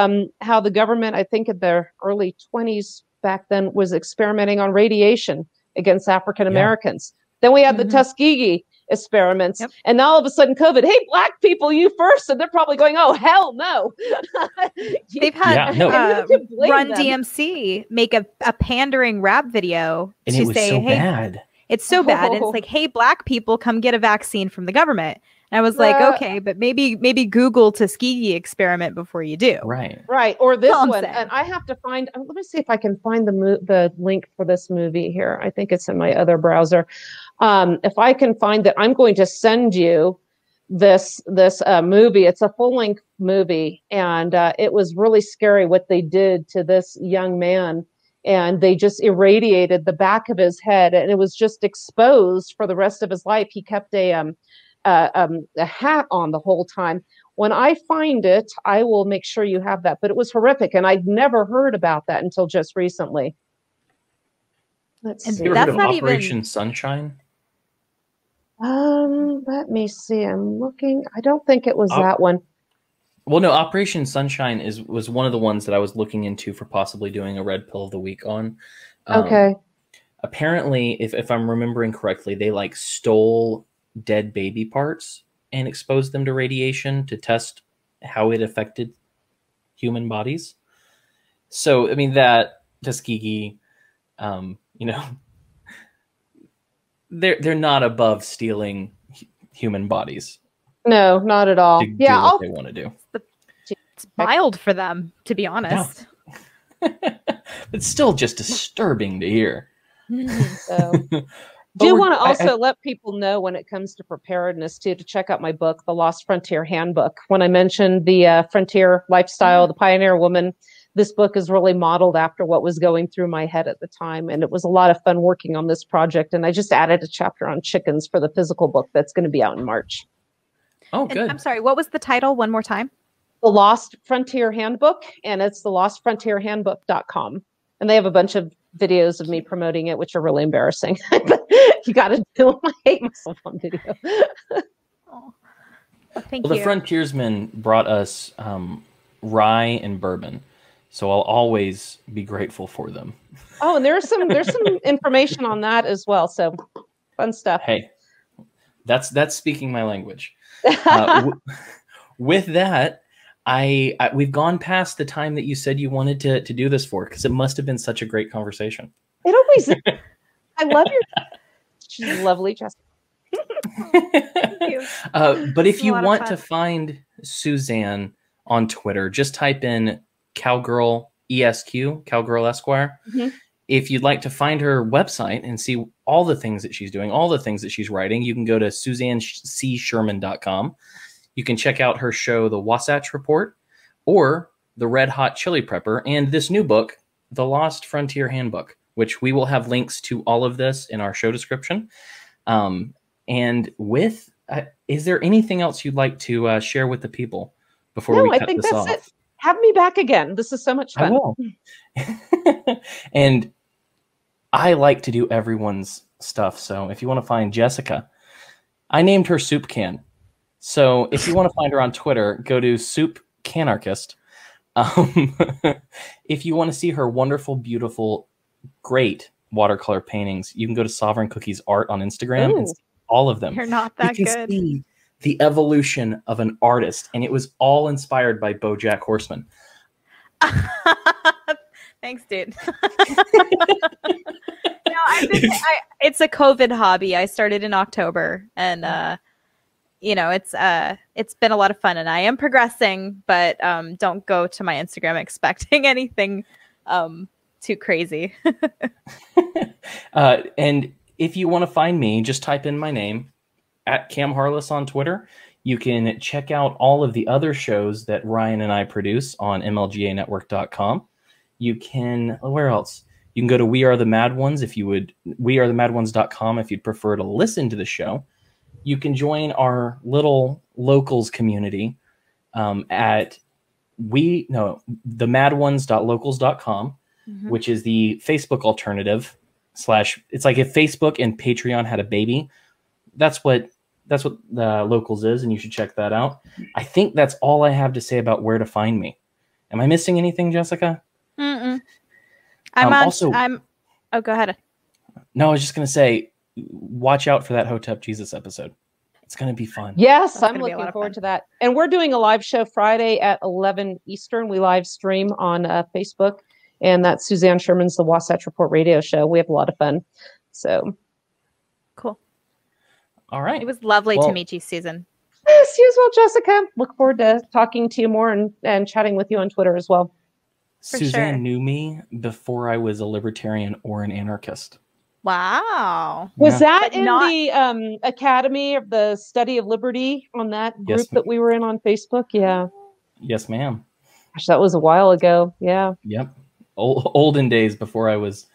[SPEAKER 3] how the government, I think in their early 20s back then, was experimenting on radiation against African Americans. Yeah. Then we had the Tuskegee experiments, and now all of a sudden COVID, hey, black people, you first, and they're probably going, oh hell no.
[SPEAKER 2] They've had Run DMC make a pandering rap video
[SPEAKER 1] and
[SPEAKER 2] to
[SPEAKER 1] it was
[SPEAKER 2] say,
[SPEAKER 1] so
[SPEAKER 2] hey,
[SPEAKER 1] bad.
[SPEAKER 2] It's so bad. And it's like, hey, black people, come get a vaccine from the government. And I was like, okay, but maybe Google Tuskegee experiment before you do.
[SPEAKER 1] Right.
[SPEAKER 3] Or this one. And I have to find, let me see if I can find the link for this movie here. I think it's in my other browser. If I can find it, I'm going to send you this movie. It's a full-length movie, and it was really scary what they did to this young man. And they just irradiated the back of his head, and it was just exposed for the rest of his life. He kept a hat on the whole time. When I find it, I will make sure you have that. But it was horrific, and I'd never heard about that until just recently.
[SPEAKER 1] Let's see. You ever heard of Operation Sunshine?
[SPEAKER 3] Let me see. I'm looking. I don't think it was that one.
[SPEAKER 1] Well, no, Operation Sunshine was one of the ones that I was looking into for possibly doing a Red Pill of the Week on.
[SPEAKER 3] Okay.
[SPEAKER 1] Apparently, if I'm remembering correctly, they stole dead baby parts and exposed them to radiation to test how it affected human bodies. So, I mean, that Tuskegee, they're not above stealing human bodies.
[SPEAKER 3] No, not at all.
[SPEAKER 1] To do what they want to do.
[SPEAKER 2] It's mild for them, to be honest.
[SPEAKER 1] No. It's still just disturbing to hear.
[SPEAKER 3] So, do want to also let people know when it comes to preparedness too, to check out my book, The Lost Frontier Handbook. When I mentioned the frontier lifestyle, the pioneer woman, this book is really modeled after what was going through my head at the time. And it was a lot of fun working on this project. And I just added a chapter on chickens for the physical book that's going to be out in March.
[SPEAKER 1] Oh, good.
[SPEAKER 2] And I'm sorry, what was the title one more time?
[SPEAKER 3] The Lost Frontier Handbook, and it's thelostfrontierhandbook.com. And they have a bunch of videos of me promoting it, which are really embarrassing. You got to do them. I hate myself on video.
[SPEAKER 2] Thank you.
[SPEAKER 1] The frontiersmen brought us rye and bourbon, so I'll always be grateful for them.
[SPEAKER 3] Oh, and there's some information on that as well. So fun stuff.
[SPEAKER 1] Hey, that's speaking my language. With that, we've gone past the time that you said you wanted to do this for, because it must have been such a great conversation.
[SPEAKER 3] It always is. I love she's lovely, Jessica.
[SPEAKER 1] But if you want to find Suzanne on Twitter, just type in Cowgirl ESQ, Cowgirl Esquire.
[SPEAKER 3] Mm-hmm.
[SPEAKER 1] If you'd like to find her website and see all the things that she's doing, all the things that she's writing, you can go to SuzanneCSherman.com. You can check out her show, The Wasatch Report, or The Red Hot Chili Prepper, and this new book, The Lost Frontier Handbook, which we will have links to all of this in our show description. And with, is there anything else you'd like to share with the people before we cut this off?
[SPEAKER 3] It. Have me back again. This is so much fun.
[SPEAKER 1] I will. And I like to do everyone's stuff. So if you want to find Jessica, I named her Soup Can. So if you want to find her on Twitter, go to Soup Canarchist. If you want to see her wonderful, beautiful, great watercolor paintings, you can go to Sovereign Cookies Art on Instagram and see all of them.
[SPEAKER 2] You're not that good.
[SPEAKER 1] See the evolution of an artist, and it was all inspired by BoJack Horseman.
[SPEAKER 2] Thanks, dude. It's a COVID hobby. I started in October, and it's been a lot of fun, and I am progressing. But don't go to my Instagram expecting anything too crazy.
[SPEAKER 1] And if you want to find me, just type in my name at Cam Harless on Twitter. You can check out all of the other shows that Ryan and I produce on MLGAnetwork.com. You can, where else? You can go to We Are the Mad Ones if you would, wearethemadones.com if you'd prefer to listen to the show. You can join our little locals community at themadones.locals.com, which is the Facebook alternative / it's like if Facebook and Patreon had a baby. That's what the locals is, and you should check that out. I think that's all I have to say about where to find me. Am I missing anything, Jessica?
[SPEAKER 2] Oh, go ahead.
[SPEAKER 1] No, I was just going to say, watch out for that Hotep Jesus episode. It's going to be fun.
[SPEAKER 3] Yes, I'm looking forward to that. And we're doing a live show Friday at 11 Eastern. We live stream on Facebook, and that's Suzanne Sherman's The Wasatch Report radio show. We have a lot of fun. So
[SPEAKER 2] cool.
[SPEAKER 1] All right.
[SPEAKER 2] It was lovely to meet you, Susan.
[SPEAKER 3] Yes, you as well, Jessica. Look forward to talking to you more and chatting with you on Twitter as well.
[SPEAKER 1] Suzanne knew me before I was a libertarian or an anarchist.
[SPEAKER 2] Wow.
[SPEAKER 3] Was that in the Academy of the Study of Liberty on that group that we were in on Facebook? Yeah.
[SPEAKER 1] Yes, ma'am.
[SPEAKER 3] Gosh, that was a while ago. Yeah.
[SPEAKER 1] Yep. Olden days before I was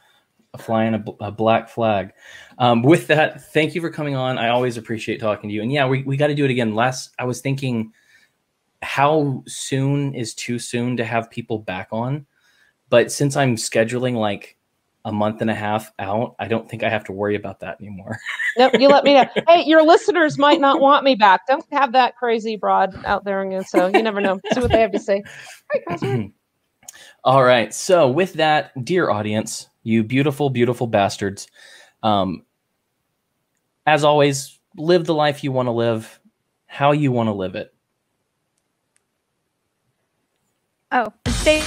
[SPEAKER 1] flying a black flag. With that, thank you for coming on. I always appreciate talking to you. And yeah, we got to do it again. I was thinking, how soon is too soon to have people back on? But since I'm scheduling like a month and a half out, I don't think I have to worry about that anymore.
[SPEAKER 3] Nope, you let me know. Hey, your listeners might not want me back. Don't have that crazy broad out there again. So you never know. See what they have to say. All right,
[SPEAKER 1] all right. So with that, dear audience, you beautiful, beautiful bastards, as always, live the life you want to live, how you want to live it.
[SPEAKER 2] Oh, stay